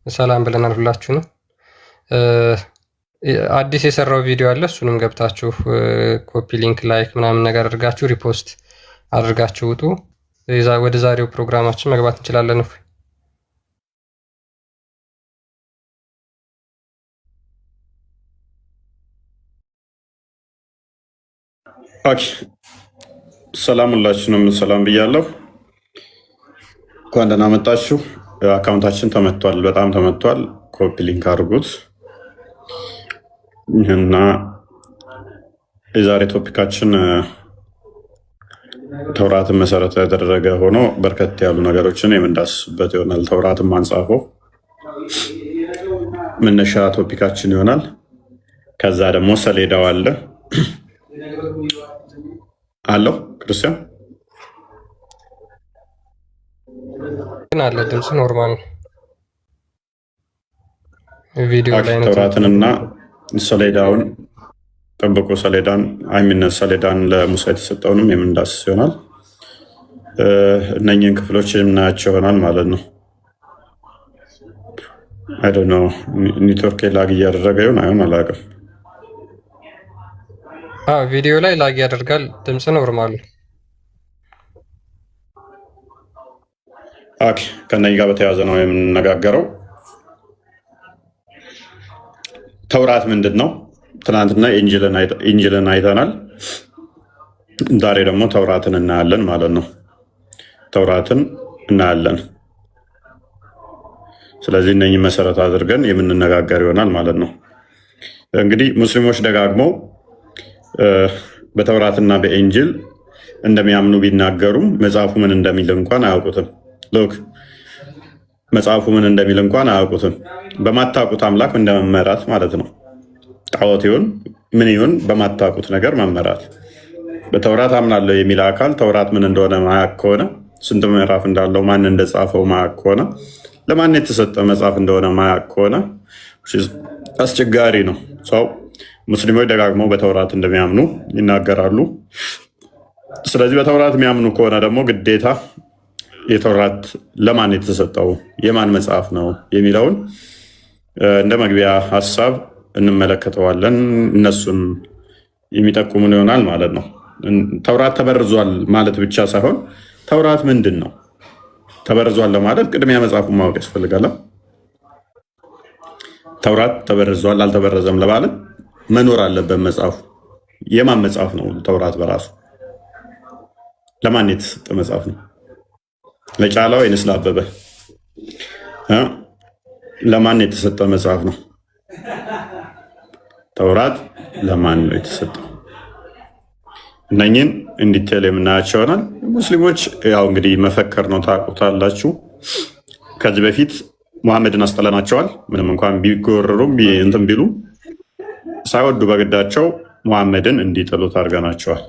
ሰላም ብለናል ሁላችሁንም። አዲስ የሰራው ቪዲዮ አለ። እሱንም ገብታችሁ ኮፒ ሊንክ ላይክ ምናምን ነገር አድርጋችሁ ሪፖስት አድርጋችሁ ውጡ። ወደ ዛሬው ፕሮግራማችን መግባት እንችላለን። ኦኬ ሰላም ሁላችሁንም ሰላም ብያለሁ። እንኳን ደህና መጣችሁ። አካውንታችን ተመቷል፣ በጣም ተመቷል። ኮፒ ሊንክ አድርጉት እና የዛሬ ቶፒካችን ተውራትን መሰረት ያደረገ ሆኖ በርከት ያሉ ነገሮችን የምንዳስበት ይሆናል። ተውራትን ማንጻፈው መነሻ ቶፒካችን ይሆናል። ከዛ ደግሞ ሰሌዳው አለ አለው ክርስቲያን ግን አለ ድምጽ ኖርማል ቪዲዮ ላይ ነው። ተውራትንና ሰሌዳውን ጠብቆ ሰሌዳን ለሙሳ የተሰጠውንም የምንዳስስ ይሆናል። እነኝህን ክፍሎች የምናያቸው ይሆናል ማለት ነው። አይ ዶንት ኖ ኔትወርክ ላግ እያደረገ ይሆን አይሆን አላውቅም። ቪዲዮ ላይ ላግ ያደርጋል፣ ድምጽ ኖርማል። ኦኬ ከነኝ ጋር በተያያዘ ነው የምንነጋገረው። ተውራት ምንድን ነው? ትናንትና ኢንጅልን አይተናል። ዛሬ ደግሞ ተውራትን እናያለን ማለት ነው። ተውራትን እናያለን። ስለዚህ እነኝህ መሰረት አድርገን የምንነጋገር ይሆናል ማለት ነው። እንግዲህ ሙስሊሞች ደጋግመው በተውራትና በኢንጅል እንደሚያምኑ ቢናገሩም መጽሐፉ ምን እንደሚል እንኳን አያውቁትም። ሎክ መጽሐፉ ምን እንደሚል እንኳን አያውቁትም። በማታውቁት አምላክ እንደመመራት ማለት ነው። ጣዖት ይሁን ምን ይሁን በማታውቁት ነገር መመራት። በተውራት አምናለሁ የሚል አካል ተውራት ምን እንደሆነ ማያውቅ ከሆነ፣ ስንት ምዕራፍ እንዳለው ማን እንደጻፈው ማያውቅ ከሆነ፣ ለማን የተሰጠ መጽሐፍ እንደሆነ ማያውቅ ከሆነ አስቸጋሪ ነው። ሰው ሙስሊሞች ደጋግመው በተውራት እንደሚያምኑ ይናገራሉ። ስለዚህ በተውራት የሚያምኑ ከሆነ ደግሞ ግዴታ የተውራት ለማን የተሰጠው የማን መጽሐፍ ነው የሚለውን እንደ መግቢያ ሀሳብ እንመለከተዋለን። እነሱን የሚጠቁሙን ይሆናል ማለት ነው። ተውራት ተበርዟል ማለት ብቻ ሳይሆን ተውራት ምንድን ነው? ተበርዟል ለማለት ቅድሚያ መጽሐፉን ማወቅ ያስፈልጋል። ተውራት ተበርዟል አልተበረዘም ለማለት መኖር አለበት መጽሐፉ። የማን መጽሐፍ ነው ተውራት? በራሱ ለማን የተሰጠ መጽሐፍ ነው? ለጫላ ወይንስ ለአበበ? ለማን የተሰጠ መጽሐፍ ነው? ተውራት ለማን ነው የተሰጠው? እነኝን እንዲቴል የምናያቸው ይሆናል። ሙስሊሞች ያው እንግዲህ መፈከር ነው፣ ታውቁታላችሁ። ከዚህ በፊት ሙሐመድን አስጠለናቸዋል። ምንም እንኳን ቢጎረሩም እንትን ቢሉ ሳይወዱ በግዳቸው ሙሐመድን እንዲጥሉት አድርገናቸዋል።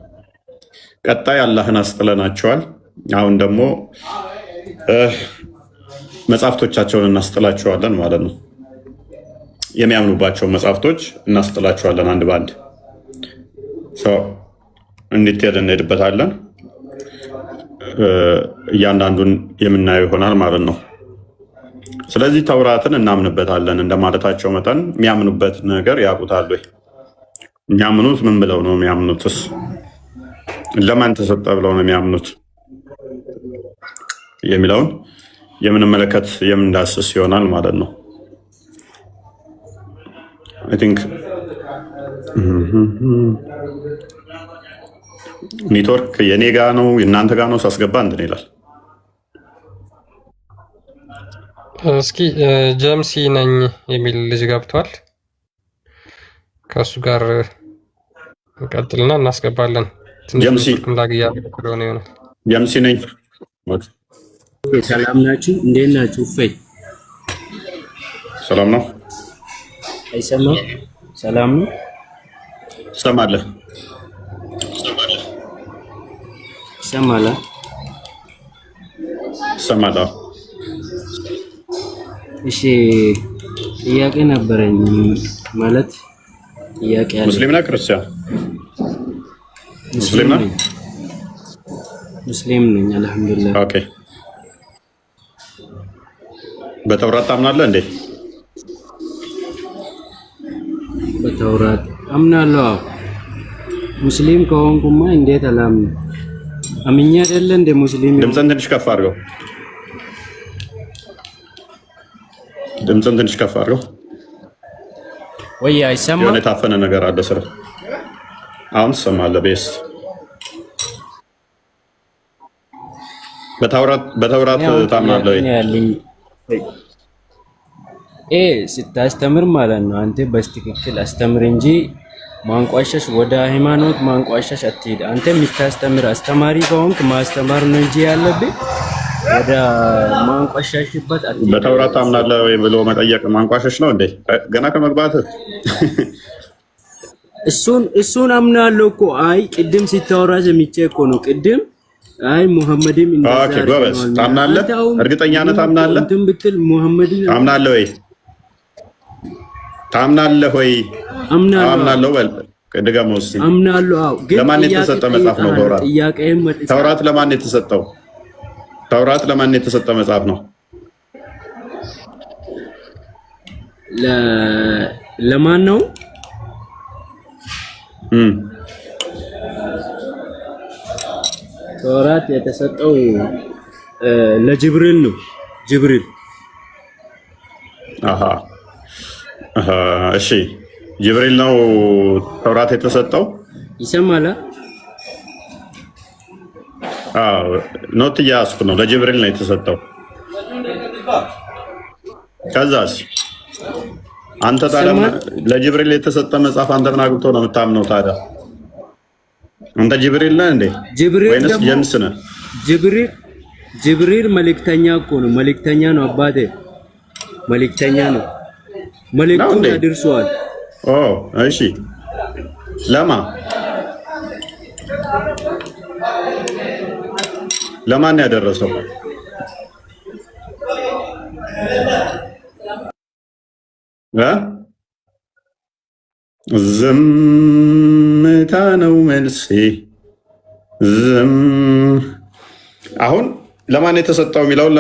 ቀጣይ አላህን አስጥለናቸዋል። አሁን ደግሞ መጽሐፍቶቻቸውን እናስጥላቸዋለን ማለት ነው። የሚያምኑባቸው መጽሐፍቶች እናስጥላቸዋለን አንድ በአንድ እንዲትሄድ እንሄድበታለን። እያንዳንዱን የምናየው ይሆናል ማለት ነው። ስለዚህ ተውራትን እናምንበታለን እንደማለታቸው መጠን የሚያምኑበት ነገር ያውቁታል ወይ? የሚያምኑት ምን ብለው ነው የሚያምኑትስ? ለማን ተሰጠ ብለው ነው የሚያምኑት የሚለውን የምንመለከት የምንዳስስ ይሆናል ማለት ነው። አይ ቲንክ ኔትወርክ የኔ ጋ ነው የእናንተ ጋ ነው ሳስገባ እንትን ይላል። እስኪ ጀምሲ ነኝ የሚል ልጅ ገብቷል። ከእሱ ጋር እንቀጥልና እናስገባለን። ጀምሲ ይሆናል። ጀምሲ ነኝ። ሰላም ናችሁ? እንዴት ናችሁ? እፎይ ሰላም ነው። አይሰማም? ሰላም ነው። ትሰማለህ? ይሰማል? ትሰማለህ? እሺ ጥያቄ ነበረኝ። ማለት ጥያቄ አለ። ሙስሊም ነህ ክርስቲያን? ሙስሊም ነህ? ሙስሊም ነኝ አልሐምዱሊላህ። ኦኬ በተውራት ታምናለህ እንዴ? በተውራት አምናለሁ። ሙስሊም ከሆንኩማ እንዴት አላምንም? አምኜ አይደለ እንደ ሙስሊም። ድምፅን ትንሽ ከፍ አድርገው። ድምፅን ትንሽ ከፍ አድርገው። ወይ አይሰማም? የሆነ የታፈነ ነገር አለ። ስለ አሁን ትሰማለህ? ቤስ በተውራት ታምናለህ ወይ? ስታስተምር ማለት ነው። አንተ በስትክክል አስተምር እንጂ ማንቋሸሽ፣ ወደ ሃይማኖት ማንቋሸሽ አትሄድ። አንተ የምታስተምር አስተማሪ ከሆንክ ማስተማር ነው እንጂ ያለብህ ወደ ማንቋሸሽበት አትሄድ። በተውራት ታምናለህ ወይ ብሎ መጠየቅ ማንቋሸሽ ነው እንዴ? ገና ከመግባትህ እሱን አምናለሁ እኮ። አይ ቅድም ሲታወራ ሰምቼ እኮ ነው። ቅድም አይ ሙሐመድም ኦኬ፣ ጎበዝ። ታምናለህ? እርግጠኛ ነህ? ታምናለህ? እንትን ብትል ሙሐመድን ታምናለህ ወይ? ታምናለህ ወይ? አምናለሁ በል። ድገመው እስኪ። አምናለሁ። አዎ፣ ግን ለማን የተሰጠ መጽሐፍ ነው ተውራት? ተውራት ለማን የተሰጠው? ተውራት ለማን የተሰጠ መጽሐፍ ነው? ለማን ነው? ተውራት የተሰጠው ለጅብሪል ነው። ጅብሪል። እሺ፣ ጅብሪል ነው ተውራት የተሰጠው። ይሰማል? ኖት እያያዝኩ ነው። ለጅብሪል ነው የተሰጠው። ከዛስ አንተ ታዲያ ለጅብሪል የተሰጠ መጽሐፍ አንተ ምን አግብቶ ነው የምታምነው ታዲያ? አንተ ጅብሪል ነህ እንዴ ወይንስ ጀምስ ነህ? ጅብሪል መልእክተኛ እኮ ነው። መልእክተኛ ነው አባቴ፣ መልእክተኛ ነው። መልእክቱን አድርሷል። እሺ፣ ለማን ያደረሰው? ዝምታ ነው መልሴ። አሁን ለማን የተሰጠው የሚለውን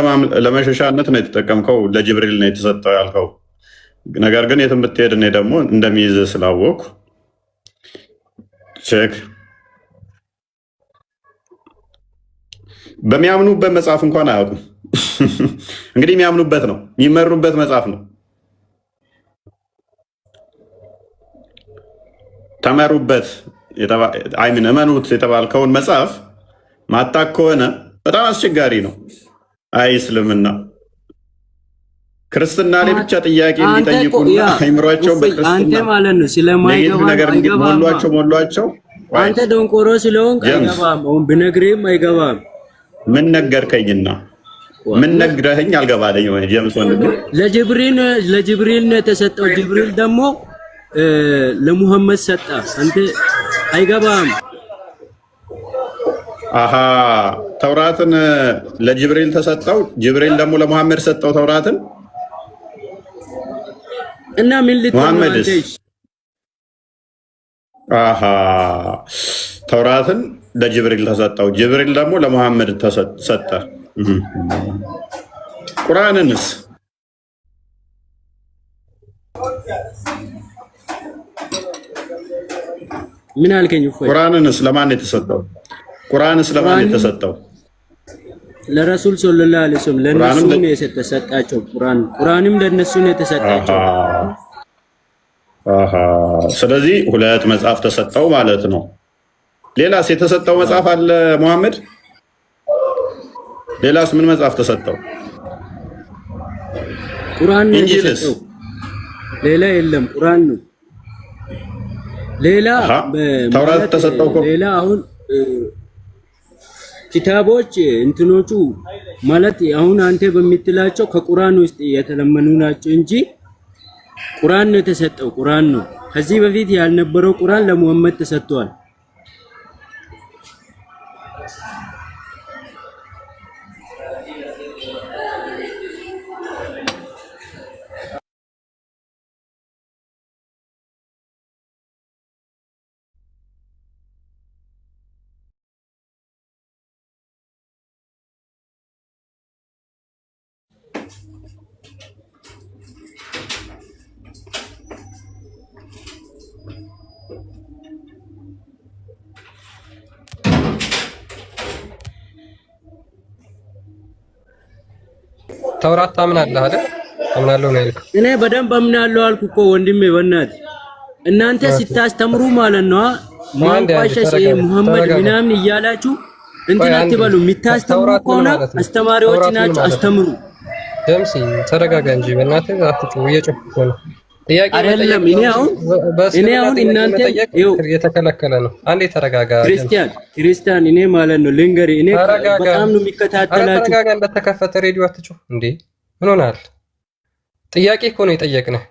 ለመሸሻነት ነው የተጠቀምከው። ለጅብሪል ነው የተሰጠው ያልከው ነገር ግን የትም ብትሄድ እኔ ደግሞ እንደሚይዝ ስላወቅኩ ቼክ በሚያምኑበት መጽሐፍ እንኳን አያውቁም። እንግዲህ የሚያምኑበት ነው የሚመሩበት መጽሐፍ ነው። ተመሩበት አይምን እመኑት የተባልከውን መጽሐፍ ማታቅ ከሆነ በጣም አስቸጋሪ ነው። አይ እስልምና ክርስትና ላይ ብቻ ጥያቄ የሚጠይቁና አይምሯቸው በክርስትና ማለት ነው ስለማይገባ ነገር ሞሏቸው። አንተ ደንቆሮ ስለሆንክ አይገባም። አሁን ብነግርህም አይገባም። ምን ነገርከኝና ምን ነግረኸኝ አልገባለኝ ወይ ጀምስ ወንድም? ለጅብሪል ነው የተሰጠው። ጅብሪል ደግሞ ለሙሐመድ ሰጣ። አንተ አይገባም። ተውራትን ለጅብሪል ተሰጠው። ጅብሪል ደግሞ ለሙሐመድ ሰጠው ተውራትን። እና ምን ሙሐመድስ ተውራትን ለጅብሪል ተሰጠው። ጅብሪል ደግሞ ለሙሐመድ ሰጠ። ቁርአንንስ ምን አልከኝ? ቁርአንንስ ለማን የተሰጠው? ቁርአንስ ለማን የተሰጠው? ለረሱል ሰለላሁ ዐለይሂ ወሰለም ለነሱ ነው የተሰጣቸው። ቁርአንም ለነሱ ነው የተሰጣቸው። ስለዚህ ሁለት መጽሐፍ ተሰጠው ማለት ነው። ሌላስ የተሰጠው መጽሐፍ አለ ሙሐመድ? ሌላስ ምን መጽሐፍ ተሰጠው? ቁርአን ነው የተሰጠው። ሌላ የለም፣ ቁርአን ነው። ሌላ ተውራት ተሰጠው እኮ። ሌላ አሁን ኪታቦች እንትኖቹ ማለት አሁን አንተ በሚትላቸው ከቁርአን ውስጥ የተለመኑ ናቸው እንጂ ቁርአን ነው የተሰጠው። ቁርአን ነው። ከዚህ በፊት ያልነበረው ቁርአን ለሙሐመድ ተሰጥቷል። በተውራት ታምናለህ አይደል? አምናለሁ ነው ያልኩት። እኔ በደንብ አምናለሁ አልኩ እኮ ወንድሜ። በእናትህ እናንተ ሲታስተምሩ ማለት ነው ማንቋሸሽ ሙሐመድ ምናምን እያላችሁ እንትን አትበሉ። የሚታስተምሩ ከሆነ አስተማሪዎች ናቸው፣ አስተምሩ። ደምሲ ተረጋጋ እንጂ በእናትህ አትጩህ። እየጮህኩ ነው። ጥያቄ አይደለም። እኔ አሁን እናንተ የተከለከለ ነው። አንዴ ተረጋጋ። ክርስቲያን እኔ ማለት ነው ልንገርህ፣ እኔ በጣም ነው የሚከታተላችሁ። ተረጋጋ። እንደተከፈተ ሬዲዮ አትጩህ እንዴ! ምን ሆናል? ጥያቄ እኮ ነው የጠየቅነህ።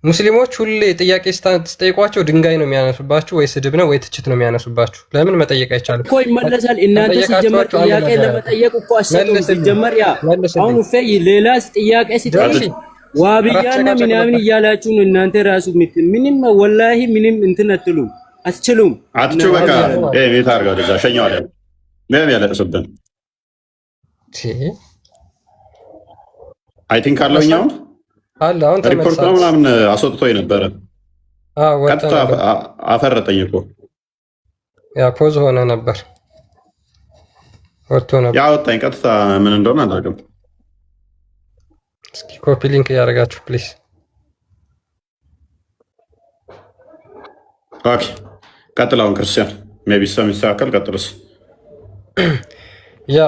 ሙስሊሞች ሁሌ ጥያቄ ስጠይቋቸው ድንጋይ ነው የሚያነሱባችሁ፣ ወይ ስድብ ነው ወይ ትችት ነው የሚያነሱባችሁ። ለምን መጠየቅ አይቻልም እኮ? ይመለሳል። እናንተ ሲጀመር ጥያቄ ለመጠየቅ እኮ አሰቡ። ሲጀመር ያ አሁን ፈይ ሌላስ ጥያቄ ሲጠይቅ ዋብያና ምናምን እያላችሁ ነው እናንተ ራሱ ምንም ወላሂ ምንም እንትን አትሉም፣ አትችሉም። አትችሉ በቃ ቤት አድርገው ደዛ ሸኛው አለ ምንም ያለቅሱብን አይ ቲንክ አለውኛው አለ አሁን ሪፖርት ነው ምናምን አስወጥቶ የነበረ ቀጥታ አፈረጠኝ እኮ ያ ፖዝ ሆነ ነበር ወጥቶ ነበር ያወጣኝ ቀጥታ ምን እንደሆነ አላውቅም። እስኪ ኮፒ ሊንክ ያደርጋችሁ ፕሊዝ። ኦኬ ቀጥላውን ክርስቲያን ሜቢ ሰሚስተካከል ቀጥልስ። ያ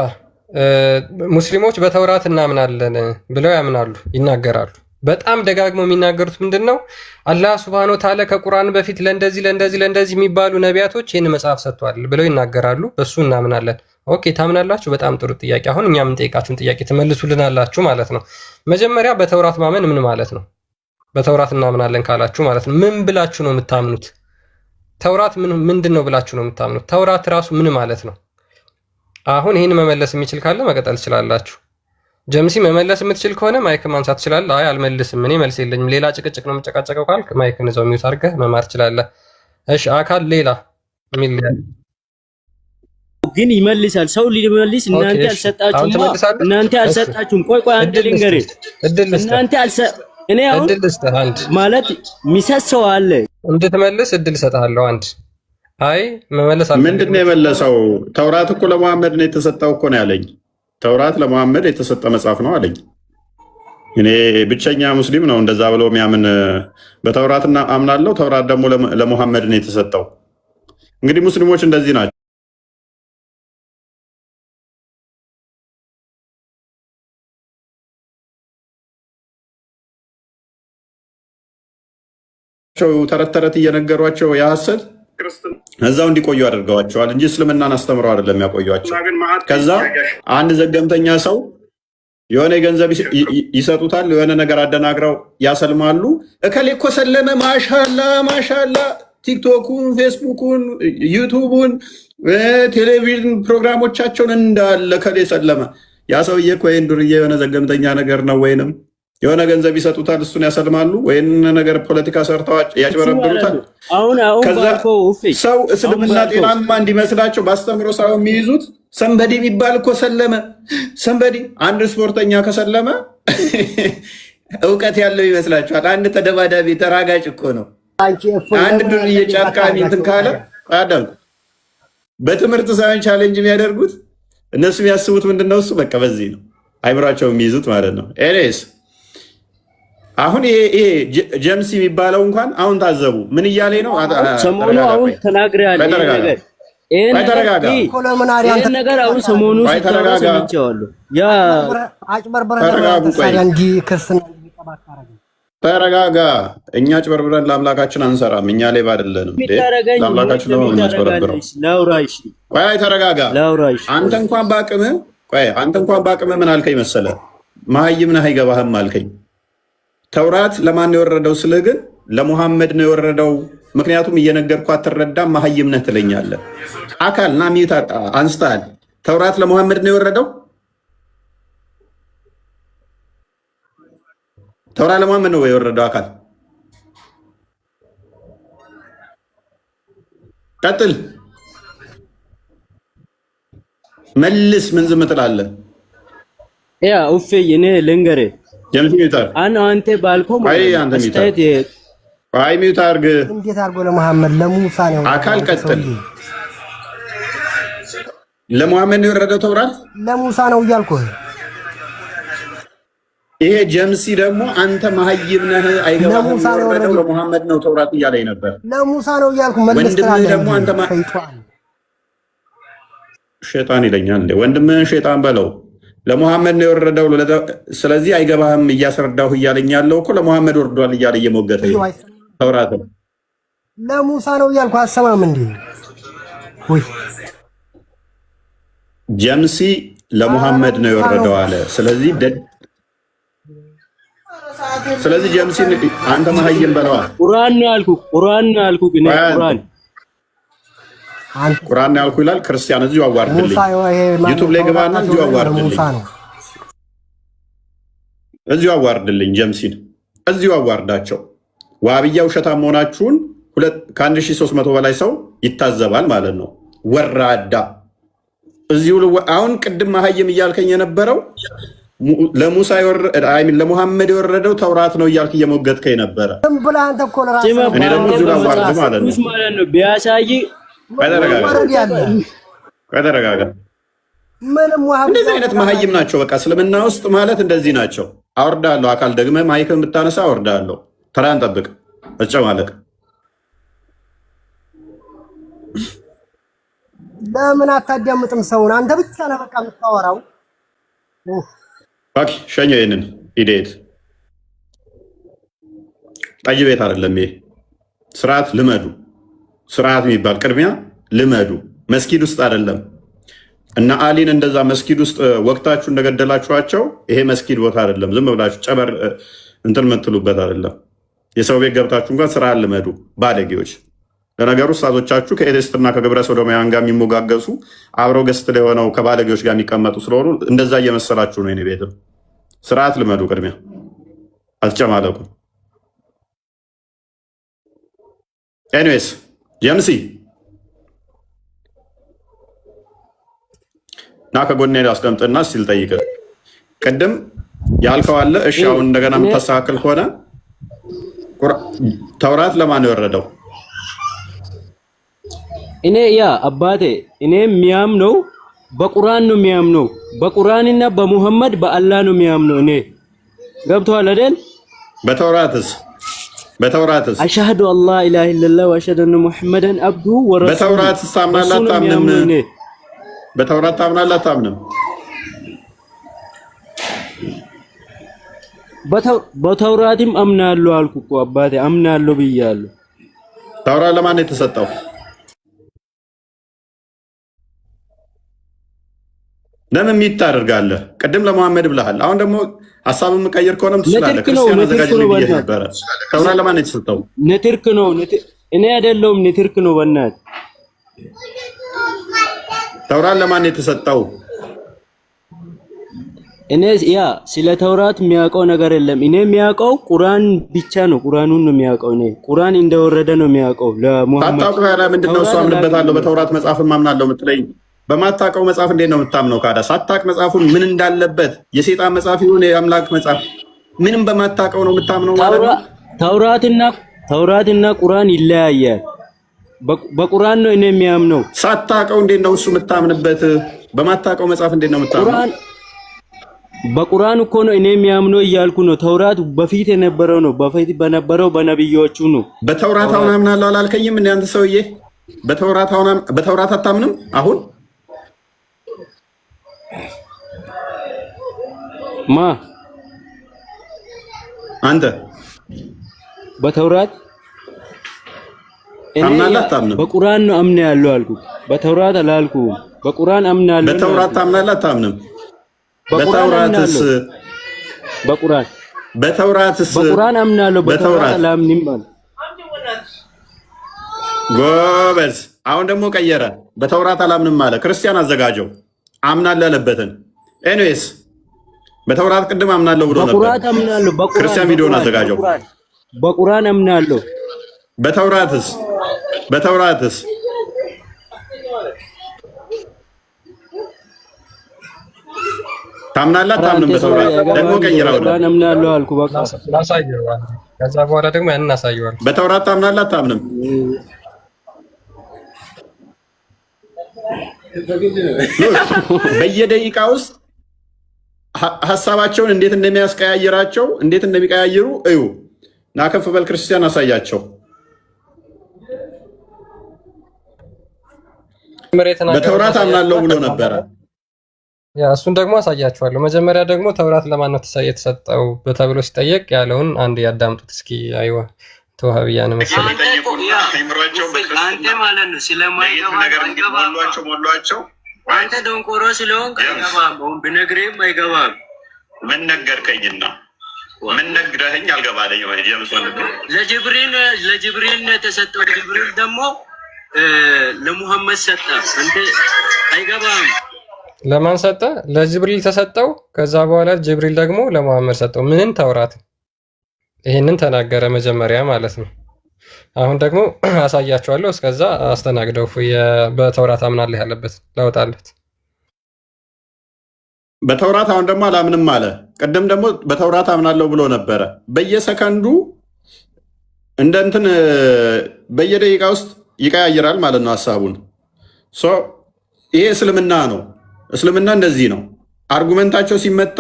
ሙስሊሞች በተውራት እናምናለን ብለው ያምናሉ፣ ይናገራሉ። በጣም ደጋግመው የሚናገሩት ምንድነው? አላህ ሱብሃነሁ ወተዓላ ከቁርአን በፊት ለእንደዚህ የሚባሉ ነቢያቶች ይህን መጽሐፍ ሰጥቷል ብለው ይናገራሉ። በሱ እናምናለን። ኦኬ ታምናላችሁ? በጣም ጥሩ ጥያቄ። አሁን እኛ የምንጠይቃችሁን ጥያቄ ትመልሱልናላችሁ ማለት ነው። መጀመሪያ በተውራት ማመን ምን ማለት ነው? በተውራት እናምናለን ካላችሁ ማለት ነው ምን ብላችሁ ነው የምታምኑት? ተውራት ምንድን ነው ብላችሁ ነው የምታምኑት? ተውራት ራሱ ምን ማለት ነው? አሁን ይህን መመለስ የሚችል ካለ መቀጠል ትችላላችሁ። ጀምሲ መመለስ የምትችል ከሆነ ማይክ ማንሳት ትችላለህ። አይ አልመልስም፣ እኔ መልስ የለኝም፣ ሌላ ጭቅጭቅ ነው የምጨቃጨቀው ካልክ ማይክን እዛው ሚውት አድርገህ መማር ትችላለህ። እሺ አካል ሌላ የሚል ግን ይመልሳል። ሰው ሊመልስ እናንተ አልሰጣችሁም። ቆይ አንድ ልንገርህ፣ እናንተ እኔ አሁን ማለት ሚሰሰው አለ እንድትመልስ እድል እሰጥሃለሁ። አንድ አይ መመለስ አለ። ምንድን ነው የመለሰው? ተውራት እኮ ለመሐመድ ነው የተሰጠው እኮ ነው ያለኝ። ተውራት ለመሐመድ የተሰጠ መጽሐፍ ነው አለኝ። እኔ ብቸኛ ሙስሊም ነው እንደዛ ብሎ የሚያምን። በተውራትና አምናለሁ። ተውራት ደግሞ ለመሐመድ ነው የተሰጠው። እንግዲህ ሙስሊሞች እንደዚህ ናቸው። ተረት ተረት እየነገሯቸው የሐሰት እዛው እንዲቆዩ አድርገዋቸዋል እንጂ እስልምናን አስተምረው አይደለም ያቆዩቸው። ከዛ አንድ ዘገምተኛ ሰው የሆነ ገንዘብ ይሰጡታል፣ የሆነ ነገር አደናግረው ያሰልማሉ። እከሌ እኮ ሰለመ፣ ማሻላ ማሻላ። ቲክቶኩን፣ ፌስቡኩን፣ ዩቱቡን፣ ቴሌቪዥን ፕሮግራሞቻቸውን እንዳለ እከሌ ሰለመ። ያ ሰውዬ እኮ ወይን ዱርዬ የሆነ ዘገምተኛ ነገር ነው፣ ወይንም የሆነ ገንዘብ ይሰጡታል፣ እሱን ያሰልማሉ፣ ወይም ነገር ፖለቲካ ሰርተው ያጭበረብሩታል። ከዛ ሰው እስልምና ጤናማ እንዲመስላቸው በአስተምሮ ሳይሆን የሚይዙት ሰንበዲ የሚባል እኮ ሰለመ። ሰንበዲ አንድ ስፖርተኛ ከሰለመ እውቀት ያለው ይመስላችኋል? አንድ ተደባዳቢ ተራጋጭ እኮ ነው። አንድ ዱርዬ ጫጥቃሚ እንትን ካለ አዳም በትምህርት ሳይሆን ቻሌንጅ የሚያደርጉት እነሱ የሚያስቡት ምንድነው? እሱ በቃ በዚህ ነው አይምሯቸው የሚይዙት ማለት ነው። ኤኒዌይስ አሁን ይሄ ጀምሲ የሚባለው እንኳን አሁን ታዘቡ ምን እያለ ነው? ሰሞኑ አሁን ተናግረሃል። ይሄን ነገር አሁን ሰሞኑ ሰምቼዋለሁ። ያ ተረጋጋ። እኛ አጭበርብረን ለአምላካችን አንሰራም። እኛ ሌባ አይደለንም። ለአምላካችን ነው የምናጭበረብረው። ቆይ ተረጋጋ። አንተ እንኳን በአቅምህ ምን አልከኝ መሰለህ? መሀይም ነህ አይገባህም አልከኝ። ተውራት ለማን የወረደው ስልህ ግን ለሙሐመድ ነው የወረደው። ምክንያቱም እየነገርኩ አትረዳም፣ መሀይም ነህ ትለኛለህ። አካል ና ሚዩት አንስተሃል። ተውራት ለሙሐመድ ነው የወረደው። ተውራት ለሙሐመድ ነው የወረደው። አካል ቀጥል፣ መልስ። ምን ዝም ትላለህ? ያ ኡፌ እኔ ልንገርህ አንተ ባልከው አይ ሚውት አድርግ። እንዴት አድርጎ ለመሐመድ ለሙሳ ነው አካል ቀጥል። ለሙሐመድ ነው የወረደው ተውራት ለሙሳ ነው እያልኩህ። ይሄ ጀምሲ ደግሞ አንተ መሀይም ነህ አይገባህም የወረደው ለሙሐመድ ነው ተውራት እያለኝ ነበር። ለሙሳ ነው እያልኩ መለስ ወንድምህ ደግሞ አንተ ሸይጣን ይለኛል እንዴ? ወንድምህን ሸይጣን በለው። ለሙሐመድ ነው የወረደው ስለዚህ አይገባህም እያስረዳሁ እያለኝ ያለው እኮ ለሙሐመድ ወርዷል እያለ እየሞገተኝ ተውራት ለሙሳ ነው እያልኩ አሰማም እንዴ? ወይ ጀምሲ ለሙሐመድ ነው የወረደው አለ። ስለዚህ ጀምሲ አንተ መሀይም በለዋል። ቁርአን ነው ያልኩ ግን ቁርአን ያልኩ ይላል። ክርስቲያን እዚሁ አዋርድልኝ፣ ዩቲዩብ ላይ ገባና እዚሁ አዋርድልኝ፣ እዚሁ አዋርድልኝ። ጀምሲን እዚሁ አዋርዳቸው። ዋብያ ውሸታም መሆናችሁን ከ1300 በላይ ሰው ይታዘባል ማለት ነው። ወራዳ እዚሁ አሁን ቅድም መሀይም እያልከኝ የነበረው ለሙሳ ለሙሐመድ የወረደው ተውራት ነው እያልክ እየሞገትከኝ ነበረ። እኔ ደግሞ እዚሁ ላዋርድ ማለት ነው። ቢያሳይ ተረጋጋ። እንደዚህ አይነት መሀይም ናቸው። በቃ እስልምና ውስጥ ማለት እንደዚህ ናቸው። አወርዳለሁ። አካል ደግመህ ማይክን ብታነሳ አወርዳለሁ። ተራን ጠብቅ። እጨማለቅ ለምን አታዳምጥም? ሰውን አንተ ብቻ ነህ በቃ የምታወራው። ኦኬ ሸኘው። ይሄንን ኢዴት ጠጅ ቤት አይደለም ይሄ። ስርዓት ልመዱ። ስርዓት የሚባል ቅድሚያ ልመዱ። መስጊድ ውስጥ አይደለም። እና አሊን እንደዛ መስጊድ ውስጥ ወቅታችሁ እንደገደላችኋቸው ይሄ መስጊድ ቦታ አይደለም። ዝም ብላችሁ ጨበር እንትን የምትሉበት አይደለም። የሰው ቤት ገብታችሁ እንኳን ስራ ልመዱ ባለጌዎች። ለነገሩ ኡስታዞቻችሁ ከኤደስትና ከግብረ ሶዶማውያን ጋር የሚሞጋገሱ አብረው ገስት ላይ ሆነው ከባለጌዎች ጋር የሚቀመጡ ስለሆኑ እንደዛ እየመሰላችሁ ነው። የኔ ቤትም ስርዓት ልመዱ። ቅድሚያ አትጨማለቁ። ኤኒዌይስ ጀምሲ ና ከጎኔ አስቀምጥና ሲል ጠይቅ። ቅድም ያልከው አለ። እሺ አሁን እንደገና የምታስተካክል ከሆነ ተውራት ለማን የወረደው? እኔ አባቴ እኔ የሚያምነው በቁርአን ነው የሚያምነው። በቁርአንና በሙሐመድ በአላህ ነው የሚያምነው። እኔ ገብቶሃል አይደል? በተውራትስ አሽሀዱ አላ ኢላሀ ኢለላህ ወአሽሀዱ አነ ሙሐመደን አብዱሁ ወረሱሉሁ። በተውራትስ ታምናለህ አታምንም? በተውራት ታምናለህ አታምንም? በተውራትም አምናለሁ አልኩ እኮ አባቴ፣ አምናለሁ ብያለሁ። ተውራት ለማን ነው የተሰጠው? ለምን ሚት አድርጋለህ? ቅድም ለሙሐመድ ብለሃል። አሁን ደግሞ ሀሳብ የምቀይር ከሆነም ትችላለህ። ክርስቲያን አዘጋጅልኝ ብዬ ነበረ። ተውራት ለማን ነው የተሰጠው? ነትርክ ነው። እኔ አይደለሁም። ነትርክ ነው። በእናትህ ተውራት ለማን ነው የተሰጠው? እኔ ስለ ተውራት የሚያውቀው ነገር የለም። እኔ የሚያውቀው ቁርአን ብቻ ነው። ቁርአኑን ነው የሚያውቀው። እኔ ቁርአን እንደወረደ ነው የሚያውቀው። ለሙሐመድ ታጣቁ ያለ ምንድነው? እሱ አምንበታለሁ በተውራት መጽሐፍ ማምናለሁ የምትለኝ በማታውቀው መጽሐፍ እንዴት ነው የምታምነው? ካዳ ሳታውቅ መጽሐፉን ምን እንዳለበት የሴጣን መጽሐፍ ይሁን የአምላክ መጽሐፍ ምንም በማታውቀው ነው የምታምነው ማለት ነው። ተውራትና ቁርአን ይለያያል። በቁርአን ነው እኔ የሚያምነው። ሳታውቀው እንዴት ነው እሱ የምታምንበት? በማታውቀው መጽሐፍ እንዴት ነው የምታምነው? በቁርአን እኮ ነው እኔ የሚያምነው እያልኩ ነው። ተውራት በፊት የነበረው ነው። በፊት በነበረው በነብዮቹ ነው። በተውራት አሁን አምናለሁ አላልከኝም? እንደ አንተ ሰውዬ በተውራት አታምንም? አሁን አንተ በተውራት አምናለሁ አታምንም? በቁርአን ነው አምናለሁ አልኩ። በተውራት አላልኩም። በቁርአን አምናለሁ። በተውራት ታምናለህ አታምንም? በቁርአን አምናለሁ። በተውራት አላምንም ማለት ጎበዝ። አሁን ደግሞ ቀየረ። በተውራት አላምንም አለ። ክርስቲያን አዘጋጀው አምናለሁ ያለበትን። ኤኒዌይስ በተውራት ቅድም አምናለሁ ብሎ ነበር። ክርስቲያን ቪዲዮን አዘጋጀው። በቁርአን አምናለሁ። በተውራትስ ታምናለህ አታምንም? በተውራት ደግሞ ቀይረው አምናለሁ አልኩ። በቃ ላሳየው። ከዛ በኋላ ደግሞ ያን እናሳየዋለን። በተውራት ታምናለህ አታምንም? በየደቂቃ ውስጥ ሀሳባቸውን እንዴት እንደሚያስቀያይራቸው እንዴት እንደሚቀያይሩ እዩ። ና ከፍ በል ክርስቲያን አሳያቸው። በተውራት አምናለሁ ብሎ ነበረ። እሱን ደግሞ አሳያችኋለሁ። መጀመሪያ ደግሞ ተውራት ለማን ነው የተሰጠው ተብሎ ሲጠየቅ ያለውን አንድ ያዳምጡት እስኪ። አይዋ ተዋህቢያን መሰለኝ አንተ ማለት ነው ስለማይገባቸው ሞሏቸው። አንተ ደንቆሮ ስለሆንክ አይገባም። ብነግርህም አይገባም። ምን ነገርከኝና ምን ነግረኸኝ አልገባለኝ ወይ? ለጅብሪል የተሰጠው ጅብሪል ደግሞ ለሙሐመድ ሰጠ። አንተ አይገባም። ለማን ሰጠ? ለጅብሪል ተሰጠው። ከዛ በኋላ ጅብሪል ደግሞ ለሙሐመድ ሰጠው። ምን ተውራት? ይሄንን ተናገረ መጀመሪያ ማለት ነው። አሁን ደግሞ አሳያቸዋለሁ። እስከዛ አስተናግደው በተውራት አምናለህ ያለበት ላውጣለት። በተውራት አሁን ደግሞ አላምንም አለ። ቅድም ደግሞ በተውራት አምናለሁ ብሎ ነበረ። በየሰከንዱ እንደ እንትን በየደቂቃ ውስጥ ይቀያይራል ማለት ነው ሀሳቡን። ይሄ እስልምና ነው። እስልምና እንደዚህ ነው። አርጉመንታቸው ሲመታ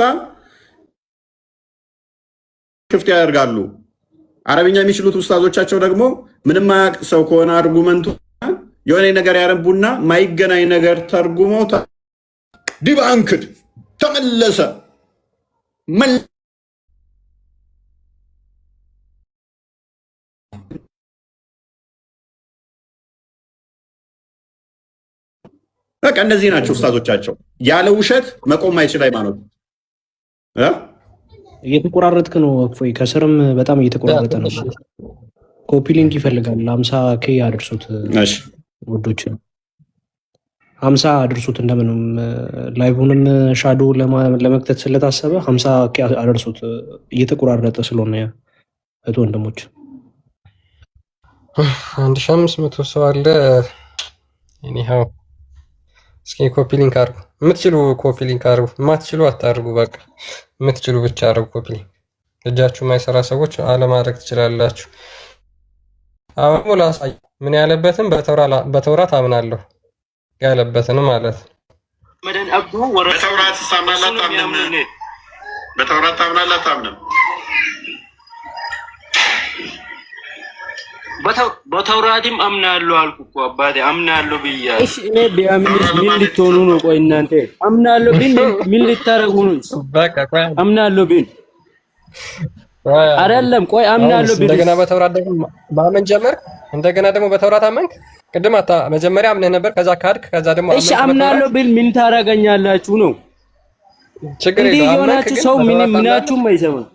ክፍት ያደርጋሉ። አረብኛ የሚችሉት ኡስታዞቻቸው ደግሞ ምንም ማያውቅ ሰው ከሆነ አርጉመንቱ የሆነ ነገር ያረቡና ማይገናኝ ነገር ተርጉመው ዲባንክድ ተመለሰ በቃ እነዚህ ናቸው ኡስታዞቻቸው። ያለ ውሸት መቆም አይችል ሃይማኖት። እየተቆራረጥክ ነው እፎይ፣ ከስርም በጣም እየተቆራረጠ ነው። ኮፒ ሊንክ ይፈልጋል። 50 ኬ አድርሱት ወዶች፣ 50 አድርሱት። እንደምንም ላይቭንም ሻዶ ለመክተት ስለታሰበ 50 ኬ አድርሱት። እየተቆራረጠ ስለሆነ እህት ወንድሞች 1500 ሰው አለ። ኒሃው እስኪ ኮፒ ሊንክ አድርጉ። የምትችሉ ኮፒ ሊንክ አድርጉ፣ የማትችሉ አታርጉ። በቃ የምትችሉ ብቻ አድርጉ ኮፒ ሊንክ። እጃችሁ የማይሰራ ሰዎች አለማድረግ ትችላላችሁ። አሁን ላሳይ ምን ያለበትን በተውራት አምናለሁ ያለበትን ማለት ነው። በተውራት ታምናለህ? በተውራት ታምናለህ? አታምንም? በተውራትም አምናለሁ አልኩ እኮ አባቴ፣ አምናለሁ ብያለሁ። እሺ እኔ ቢያምንስ ምን ልትሆኑ ነው? ቆይ እናንተ አምናለሁ ቢል ምን ልታረጉ ነው? በቃ ቆይ አምናለሁ ቢል አይደለም። ቆይ አምናለሁ ቢል እንደገና በተውራት ደግሞ ማመን ጀመር። እንደገና ደግሞ በተውራት አመንክ። ቅድም መጀመሪያ አምነህ ነበር፣ ከዛ ካድክ፣ ከዛ ደግሞ እሺ አምናለሁ ቢል ምን ታረጋኛላችሁ ነው? ችግር የለውም። የሆናችሁ ሰው ምናችሁም አይሰማም።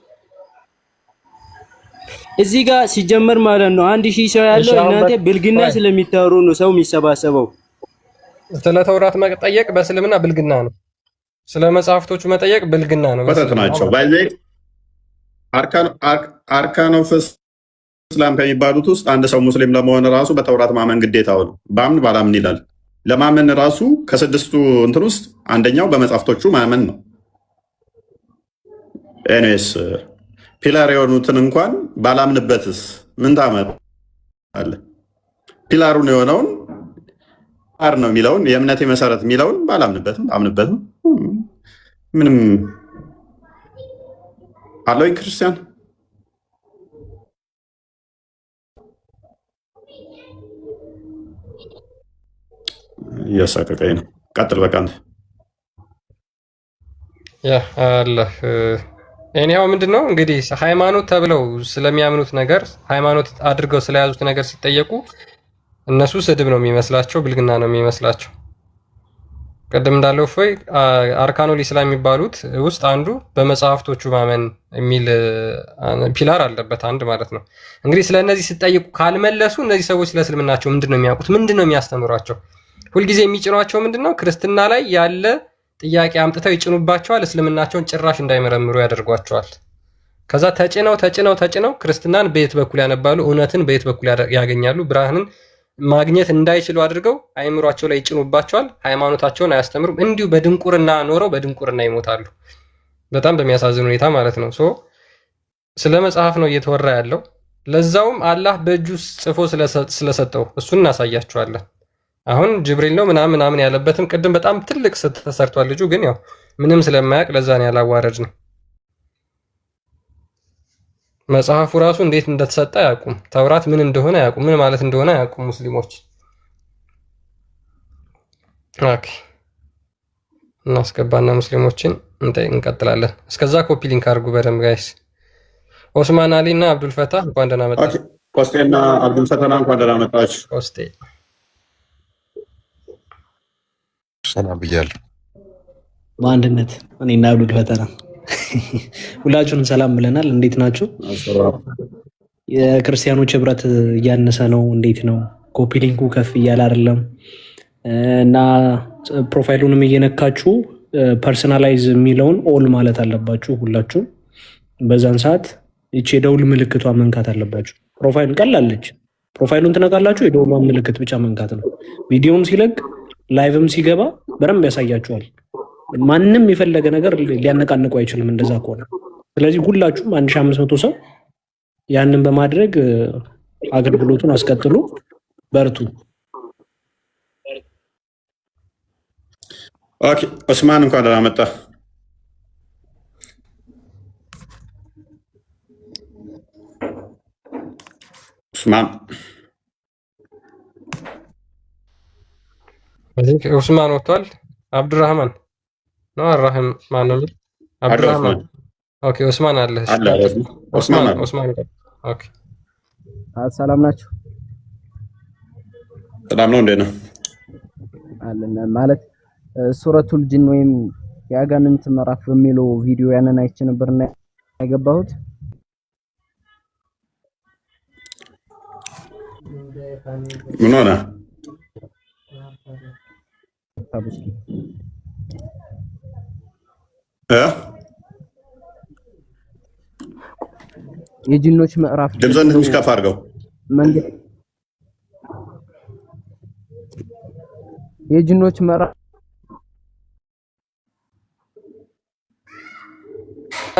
እዚህ ጋር ሲጀመር ማለት ነው 1000 ሰው ያለው እናንተ ብልግና ስለሚታወሩ ነው ሰው የሚሰባሰበው። ስለ ተውራት መጠየቅ በእስልምና ብልግና ነው። ስለ መጽሐፍቶቹ መጠየቅ ብልግና ነው። ወተት ናቸው። አርካን ኦፍ እስላም ከሚባሉት ውስጥ አንድ ሰው ሙስሊም ለመሆን ራሱ በተውራት ማመን ግዴታው ነው። በአምን ባላምን ይላል። ለማመን ራሱ ከስድስቱ እንትን ውስጥ አንደኛው በመጽሐፍቶቹ ማመን ነው። ኤኒዌይስ ፒላር የሆኑትን እንኳን ባላምንበትስ ምን ታመጣለህ? ፒላሩን የሆነውን ፒላር ነው የሚለውን የእምነቴ መሰረት የሚለውን ባላምንበትም አምንበትም ምንም አለኝ። ክርስቲያን እያሳቀቀኝ ነው። ቀጥል በቃ አንተ ያ አለ እኔው ምንድነው እንግዲህ ሃይማኖት ተብለው ስለሚያምኑት ነገር ሃይማኖት አድርገው ስለያዙት ነገር ሲጠየቁ እነሱ ስድብ ነው የሚመስላቸው፣ ብልግና ነው የሚመስላቸው። ቀደም እንዳለው ፎይ አርካኑል ኢስላም የሚባሉት ውስጥ አንዱ በመጽሐፍቶቹ ማመን የሚል ፒላር አለበት አንድ ማለት ነው። እንግዲህ ስለነዚህ ሲጠየቁ ካልመለሱ እነዚህ ሰዎች ስለ እስልምናቸው ምንድነው የሚያውቁት? ምንድነው የሚያስተምሯቸው? ሁልጊዜ የሚጭኗቸው ምንድነው ክርስትና ላይ ያለ ጥያቄ አምጥተው ይጭኑባቸዋል። እስልምናቸውን ጭራሽ እንዳይመረምሩ ያደርጓቸዋል። ከዛ ተጭነው ክርስትናን በየት በኩል ያነባሉ፣ እውነትን በየት በኩል ያገኛሉ፣ ብርሃንን ማግኘት እንዳይችሉ አድርገው አይምሯቸው ላይ ይጭኑባቸዋል። ሃይማኖታቸውን አያስተምሩም። እንዲሁ በድንቁርና ኖረው በድንቁርና ይሞታሉ። በጣም በሚያሳዝን ሁኔታ ማለት ነው። ስለ መጽሐፍ ነው እየተወራ ያለው። ለዛውም አላህ በእጁ ጽፎ ስለሰጠው እሱን እናሳያቸዋለን። አሁን ጅብሪል ነው ምናምን ያለበትም ቅድም በጣም ትልቅ ተሰርቷል። ልጁ ግን ያው ምንም ስለማያውቅ ለዛ ነው ያላዋረድ ነው። መጽሐፉ ራሱ እንዴት እንደተሰጠ አያውቁም። ተውራት ምን እንደሆነ አያውቁም። ምን ማለት እንደሆነ አያውቁም ሙስሊሞች። ኦኬ እናስገባና ሙስሊሞችን እንቀጥላለን። እስከዛ ኮፒ ሊንክ አድርጉ በደንብ ጋይስ። ኦስማን አሊ እና አብዱል ፈታህ እንኳን ደህና መጣችሁ። ኮስቴና አብዱል ፈታህ እንኳን ደህና መጣችሁ። ኮስቴ ሰላም ብያለሁ። በአንድነት እኔና አብዱል ፈታህ ሁላችሁንም ሰላም ብለናል። እንዴት ናችሁ? የክርስቲያኖች ህብረት እያነሰ ነው። እንዴት ነው? ኮፒ ሊንኩ ከፍ እያለ አይደለም እና ፕሮፋይሉንም እየነካችሁ ፐርሰናላይዝ የሚለውን ኦል ማለት አለባችሁ ሁላችሁም። በዛን ሰዓት ይቺ የደውል ምልክቷ መንካት አለባችሁ። ፕሮፋይል ቀላለች። ፕሮፋይሉን ትነካላችሁ፣ የደውሏን ምልክት ብቻ መንካት ነው። ቪዲዮም ሲለቅ ላይቭም ሲገባ በደንብ ያሳያችኋል። ማንም የፈለገ ነገር ሊያነቃንቁ አይችልም እንደዛ ከሆነ። ስለዚህ ሁላችሁም 1500 ሰው ያንን በማድረግ አገልግሎቱን አስቀጥሉ፣ በርቱ። ኦኬ ኦስማን እንኳን ደህና መጣ። ኦስማን ኡስማን ወጥቷል። አብዱራህማን ነው አራህም ማን ነው? አብዱራህማን ኦኬ። ኡስማን አለ። ኡስማን ኦኬ። ሰላም ናችሁ? ሰላም ነው። እንዴት ነው አለና ማለት ሱረቱል ጂን ወይም የአጋንንት ምዕራፍ በሚለው ቪዲዮ ያንን አይቼ ነበርና ያገባሁት ምን ሆነ? የጂኖች ምዕራፍ ድምፅህን ትንሽ ከፍ አድርገው። መንገድ የጂኖች ምዕራፍ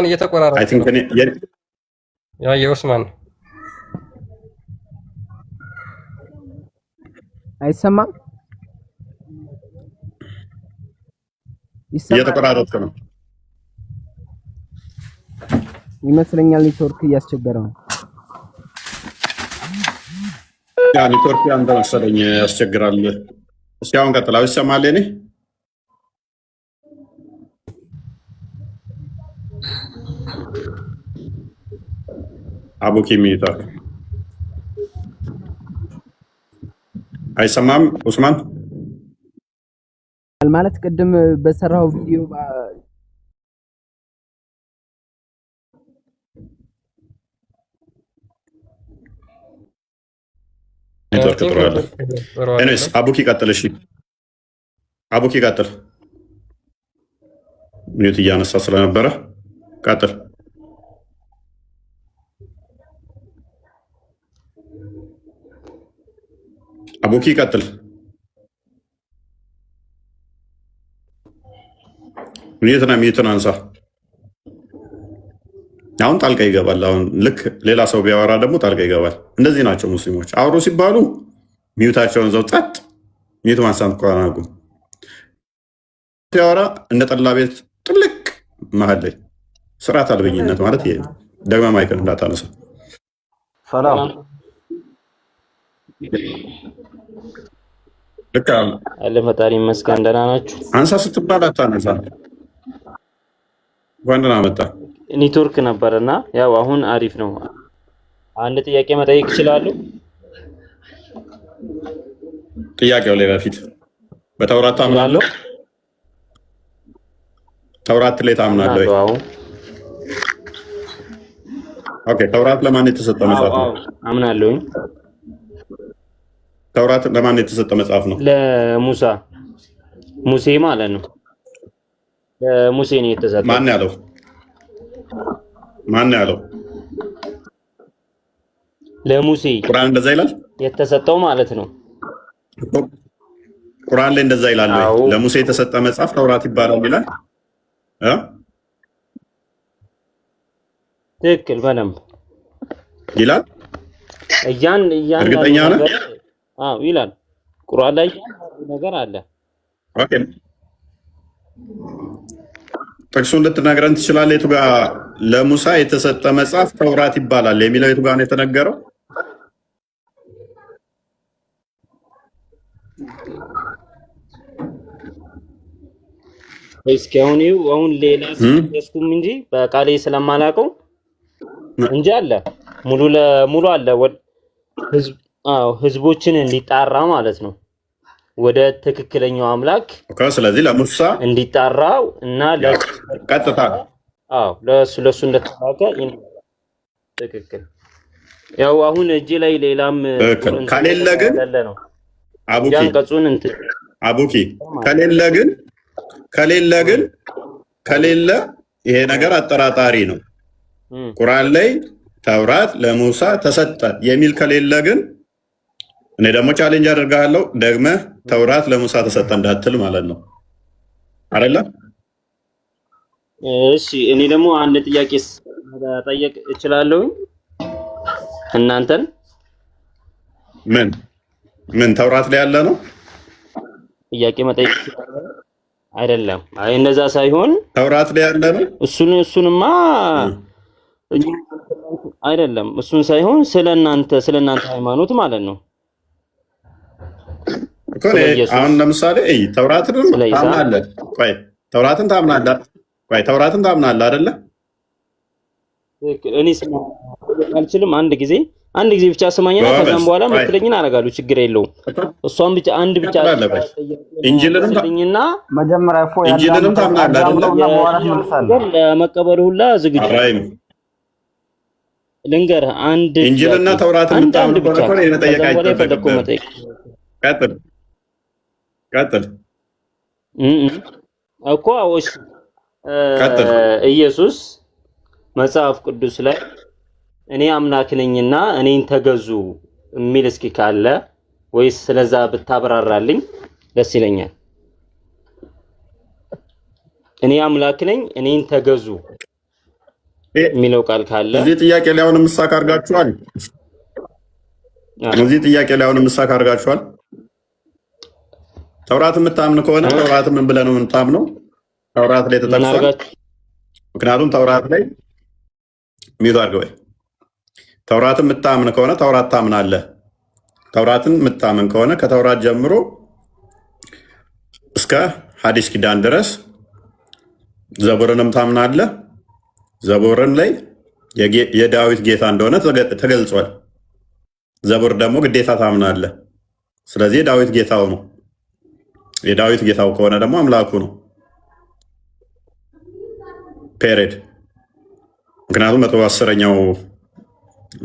እየተቆራረጠ አይ ቲንክ ያ የኡስማን አይሰማም። እየተቆራረጠ ነው ይመስለኛል። ኔትወርክ እያስቸገረ ነው። ያ ኔትወርክ አንተ መሰለኝ ያስቸግራል። እስኪ አሁን ቀጥላው። ይሰማል? እኔ አቡኪ ሚዩታል አይሰማም? ኡስማን ማለት ቅድም በሰራው ቪዲዮ ኔትወርክ ጥሩ አለ። ኤኒዌይስ አቡኪ ቀጥል። እሺ አቡኪ ቀጥል። ሚዩት እያነሳ ስለነበረ ቀጥል። አቡኪ ቀጥል። ሚዩትን አንሳ። አሁን ጣልቃ ይገባል። አሁን ልክ ሌላ ሰው ቢያወራ ደግሞ ጣልቃ ይገባል። እንደዚህ ናቸው ሙስሊሞች። አውሩ ሲባሉ ሚዩታቸውን ዘው ጸጥ፣ ሚዩት ማንሳት እንኳን አያውቁም። ሲያወራ እንደ ጠላ ቤት ጥልቅ መሀል ላይ ስርዓት አልበኝነት ማለት ይሄ ነው። ደግመህ ማይክን እንዳታነሳ። ሰላም ልክ አለ ፈጣሪ ይመስገን። ደህና ናችሁ? አንሳ ስትባል አታነሳ። እንኳን ደህና መጣ። ኔትወርክ ነበርና ያው አሁን አሪፍ ነው። አንድ ጥያቄ መጠየቅ እችላለሁ? ጥያቄው ላይ በፊት በተውራት ታምናለህ? ተውራት ላይ ታምናለህ? ኦኬ። ተውራት ለማን የተሰጠ መጽሐፍ ነው? አምናለሁኝ። ተውራት ለማን የተሰጠ መጽሐፍ ነው? ለሙሳ ሙሴ ማለት ነው። ለሙሴ ነው የተሰጠው። ማን ያለው? ማን ያለው? ለሙሴ። ቁርአን እንደዛ ይላል የተሰጠው ማለት ነው። ቁርአን ላይ እንደዛ ይላል ወይ? ለሙሴ የተሰጠ መጽሐፍ ተውራት ይባላል ይላል? ትክክል፣ በደንብ ይላል። እርግጠኛ ነህ? አዎ ይላል። ቁርአን ላይ ነገር አለ። ኦኬ ጥቅሱን ልትነግረን ትችላለህ? የቱ ጋር ለሙሳ የተሰጠ መጽሐፍ ተውራት ይባላል የሚለው የቱ ጋር ነው የተነገረው? እስኪ አሁን ሌላ ስለስኩም እንጂ በቃሌ ስለማላውቀው እንጂ አለ ሙሉ ለሙሉ አለ። ህዝቦችን እንዲጣራ ማለት ነው ወደ ትክክለኛው አምላክ። ስለዚህ ለሙሳ እንዲጣራው እና ቀጥታ ለሱ እንደተላከ ትክክል። ያው አሁን እጅ ላይ ሌላም ከሌለ ግን አቡኪ ከሌለ ይሄ ነገር አጠራጣሪ ነው። ቁርአን ላይ ተውራት ለሙሳ ተሰጠ የሚል ከሌለ ግን እኔ ደግሞ ቻሌንጅ አደርጋለሁ፣ ደግመህ ተውራት ለሙሳ ተሰጠ እንዳትል ማለት ነው አይደለ? እሺ እኔ ደግሞ አንድ ጥያቄ መጠየቅ እችላለሁ እናንተን? ምን ተውራት ላይ ያለ ነው ጥያቄ መጠየቅ አይደለም? አይ እንደዛ ሳይሆን ተውራት ላይ ያለ ነው። እሱንማ አይደለም፣ እሱን ሳይሆን ስለናንተ ሃይማኖት ማለት ነው። አሁን ለምሳሌ ተውራትን ታምናለህ? ተውራትን ታምናለህ አይደለ? እኔ አልችልም። አንድ ጊዜ ብቻ ስማኝና ከዛም በኋላ ምትለኝን አደርጋለሁ። ችግር የለውም። እሷን ብቻ ኢንጂልንና መጀመሪያ ኢንጂልንም ታምናለህ አይደለ? ለመቀበል ሁላ ዝግጁ ልንገርህ። ኢንጂልና ተውራትን የምታምኑ ከሆነ የመጠየቅ አይጠበቅብህም። ቀጥል እኮ ኢየሱስ መጽሐፍ ቅዱስ ላይ እኔ አምላክ ነኝና እኔን ተገዙ የሚል እስኪ ካለ ወይስ ስለዛ ብታብራራልኝ ደስ ይለኛል። እኔ አምላክ ነኝ እኔን ተገዙ የሚለው ቃል ካለ እዚህ ጥያቄ ላይ አሁን ምሳክ አድርጋችኋል። ተውራት የምታምን ከሆነ ተውራት ምን ብለህ ነው የምታምነው? ተውራት ላይ ተጠቅሷል። ምክንያቱም ተውራት ላይ ሚቱ አድርገው ተውራትን የምታምን ከሆነ ተውራት ታምናለህ። ተውራትን የምታምን ከሆነ ከተውራት ጀምሮ እስከ ሐዲስ ኪዳን ድረስ ዘቡርንም ታምናለህ። ዘቡርን ላይ የዳዊት ጌታ እንደሆነ ተገልጿል። ዘቡር ደግሞ ግዴታ ታምናለህ። ስለዚህ የዳዊት ጌታው ነው። የዳዊት ጌታው ከሆነ ደግሞ አምላኩ ነው። ፔሬድ። ምክንያቱም 110ኛው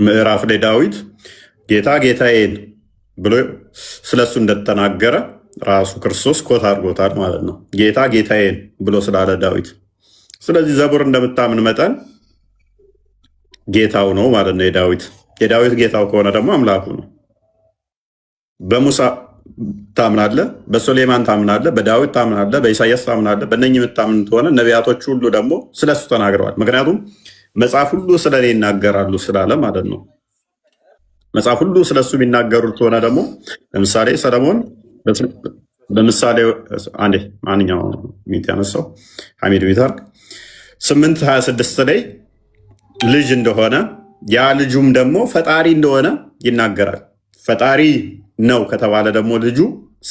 ምዕራፍ ላይ ዳዊት ጌታ ጌታዬን ብሎ ስለሱ እንደተናገረ ራሱ ክርስቶስ ኮት አድርጎታል ማለት ነው። ጌታ ጌታዬን ብሎ ስላለ ዳዊት። ስለዚህ ዘቡር እንደምታምን መጠን ጌታው ነው ማለት ነው የዳዊት ጌታው ከሆነ ደግሞ አምላኩ ነው። በሙሳ ታምናለህ፣ በሱሌማን ታምናለህ፣ በዳዊት ታምናለህ፣ በኢሳያስ ታምናለህ። በእነኝህ የምታምን ከሆነ ነቢያቶች ሁሉ ደግሞ ስለሱ ተናግረዋል። ምክንያቱም መጽሐፍ ሁሉ ስለኔ ይናገራሉ ስላለ ማለት ነው። መጽሐፍ ሁሉ ስለሱ የሚናገሩት ከሆነ ደግሞ ለምሳሌ ሰለሞን በምሳሌ አንዴ ማንኛው ሚት ያነሳው ሐሚድ ሚታርክ 8:26 ላይ ልጅ እንደሆነ ያ ልጁም ደግሞ ፈጣሪ እንደሆነ ይናገራል። ፈጣሪ ነው ከተባለ ደግሞ ልጁ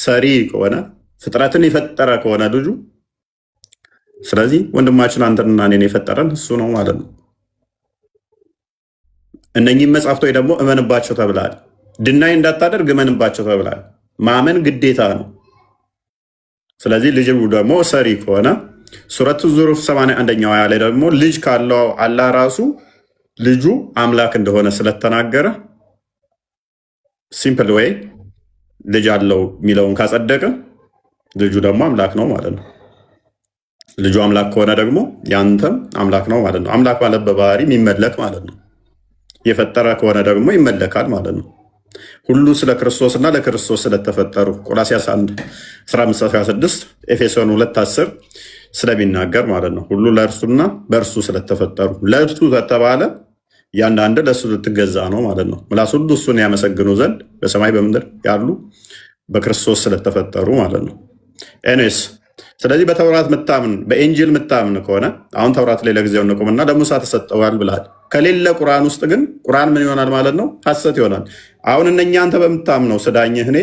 ሰሪ ከሆነ ፍጥረትን የፈጠረ ከሆነ ልጁ፣ ስለዚህ ወንድማችን አንተንና እኔን የፈጠረን እሱ ነው ማለት ነው። እነኚህም መጽሐፍቶች ደግሞ እመንባቸው ተብላል። ድናይ እንዳታደርግ እመንባቸው ተብላል። ማመን ግዴታ ነው። ስለዚህ ልጅ ደግሞ ሰሪ ከሆነ ሱረቱ ዙሩፍ 81ኛው አያ ላይ ደግሞ ልጅ ካለው አላህ ራሱ ልጁ አምላክ እንደሆነ ስለተናገረ ሲምፕል ወይ ልጅ አለው የሚለውን ካጸደቀ ልጁ ደግሞ አምላክ ነው ማለት ነው። ልጁ አምላክ ከሆነ ደግሞ ያንተም አምላክ ነው ማለት ነው። አምላክ ማለት በባህሪ የሚመለክ ማለት ነው። የፈጠረ ከሆነ ደግሞ ይመለካል ማለት ነው። ሁሉ ስለ ክርስቶስና ለክርስቶስ ስለተፈጠሩ ቆላስይስ 1:15-16 ኤፌሶን 2:10 ስለሚናገር ማለት ነው። ሁሉ ለእርሱና በእርሱ ስለተፈጠሩ ለእርሱ ተተባለ እያንዳንድ ለእሱ ልትገዛ ነው ማለት ነው። ምላስ ሁሉ እሱን ያመሰግኑ ዘንድ በሰማይ በምድር ያሉ በክርስቶስ ስለተፈጠሩ ማለት ነው። ኤኒዌይስ ስለዚህ በተውራት ምታምን በኢንጂል ምታምን ከሆነ አሁን ተውራት ላይ ለጊዜው እንቁምና ለሙሳ ተሰጠዋል ብለሃል። ከሌለ ቁርአን ውስጥ ግን ቁርአን ምን ይሆናል ማለት ነው? ሐሰት ይሆናል። አሁን እነኛ አንተ በምታምነው ስዳኝህ፣ እኔ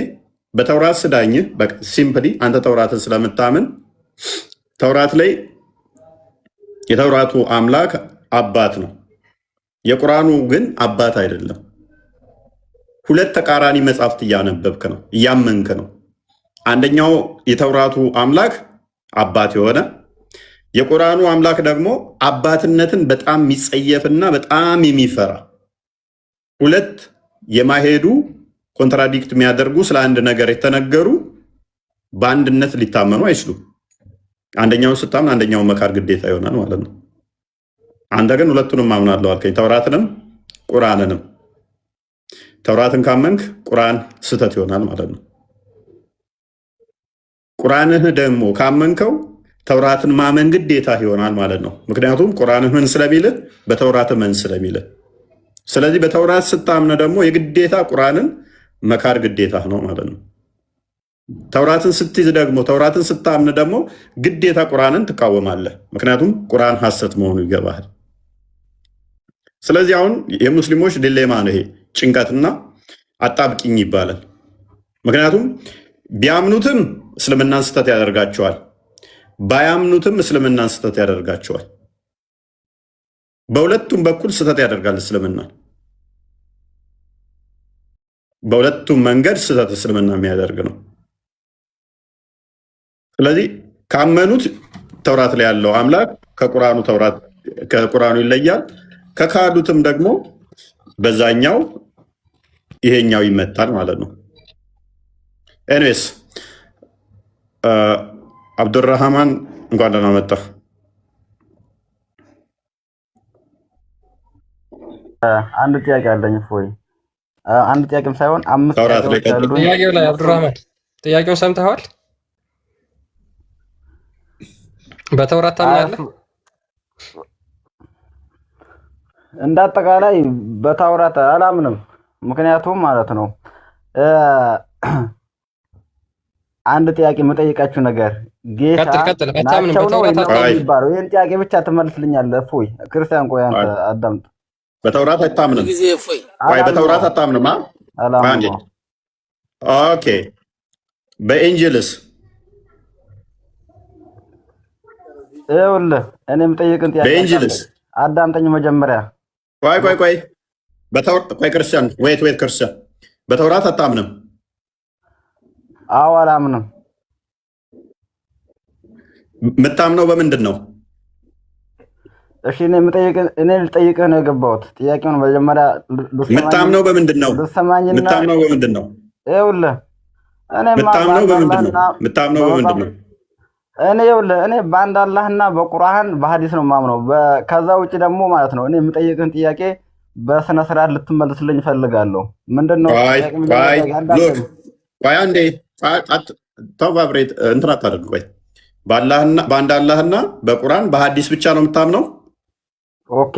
በተውራት ስዳኝህ። ሲምፕሊ አንተ ተውራትን ስለምታምን ተውራት ላይ የተውራቱ አምላክ አባት ነው፣ የቁርአኑ ግን አባት አይደለም። ሁለት ተቃራኒ መጽሐፍት እያነበብክ ነው፣ እያመንክ ነው። አንደኛው የተውራቱ አምላክ አባት የሆነ የቁርአኑ አምላክ ደግሞ አባትነትን በጣም የሚጸየፍና በጣም የሚፈራ፣ ሁለት የማይሄዱ ኮንትራዲክት የሚያደርጉ ስለ አንድ ነገር የተነገሩ በአንድነት ሊታመኑ አይችሉም። አንደኛውን ስታምን አንደኛውን መካድ ግዴታ ይሆናል ማለት ነው። አንተ ግን ሁለቱንም አምናለሁ አልከኝ፣ ተውራትንም ቁርአንንም። ተውራትን ካመንክ ቁርአን ስህተት ይሆናል ማለት ነው። ቁርአንህ ደግሞ ካመንከው ተውራትን ማመን ግዴታ ይሆናል ማለት ነው። ምክንያቱም ቁርአንህ ምን ስለሚልህ፣ በተውራት ምን ስለሚልህ። ስለዚህ በተውራት ስታምነ ደግሞ የግዴታ ቁርአንን መካድ ግዴታ ነው ማለት ነው። ተውራትን ስትይዝ ደግሞ ተውራትን ስታምን ደግሞ ግዴታ ቁርአንን ትቃወማለህ። ምክንያቱም ቁርአን ሐሰት መሆኑ ይገባሃል። ስለዚህ አሁን የሙስሊሞች ዲሌማ ነው ይሄ፣ ጭንቀትና አጣብቂኝ ይባላል። ምክንያቱም ቢያምኑትም እስልምናን ስህተት ያደርጋቸዋል፣ ባያምኑትም እስልምናን ስህተት ያደርጋቸዋል። በሁለቱም በኩል ስህተት ያደርጋል እስልምና። በሁለቱም መንገድ ስህተት እስልምና የሚያደርግ ነው። ስለዚህ ካመኑት ተውራት ላይ ያለው አምላክ ከቁርአኑ ይለያል። ከካዱትም ደግሞ በዛኛው ይሄኛው ይመታል ማለት ነው። ኤኒዌይስ አብዱራህማን እንኳን ደህና መጣ። አንድ ጥያቄ አለኝ። እፎይ አንድ ጥያቄም ሳይሆን አምስት ጥያቄው ላይ አብዱራህማን ጥያቄውን ሰምተዋል? በተውራት ታምናለህ? እንደ አጠቃላይ በተውራት አላምንም። ምክንያቱም ማለት ነው አንድ ጥያቄ የምጠይቃችሁ ነገር ጌታ ናቸው ነው የሚባለው? ይህን ጥያቄ ብቻ ትመልስልኛለህ? እፎይ ክርስቲያን፣ ቆይ አንተ አዳምጥ። በተውራት አታምንም? ቆይ በተውራት አታምንም? ኦኬ። በኢንጂልስ? ይኸውልህ እኔ የምጠይቅን ጥያቄ በኢንጂልስ አዳምጠኝ መጀመሪያ። ቆይ ክርስቲያን፣ ወይት ክርስቲያን፣ በተውራት አታምንም? አዎ አላምንም። የምታምነው በምንድን ነው? እሺ እኔ ልጠይቅህ ነው የገባሁት። ጥያቄውን መጀመሪያ የምታምነው በምንድን ነው? የምታምነው በምንድን ነው? ይኸውልህ እኔ የምታምነው በምንድን ነው? እኔ በአንድ አላህና በቁርአን በሐዲስ ነው የማምነው። ከዛ ውጭ ደግሞ ማለት ነው እኔ የምጠይቅህን ጥያቄ በስነ ስርዓት ልትመልስልኝ እፈልጋለሁ። ምንድነው? ቆይ አንዴ ተው፣ ቫብሬት እንትን አታደርግ። ቆይ በአንድ አላህና በቁርአን በሐዲስ ብቻ ነው የምታምነው? ኦኬ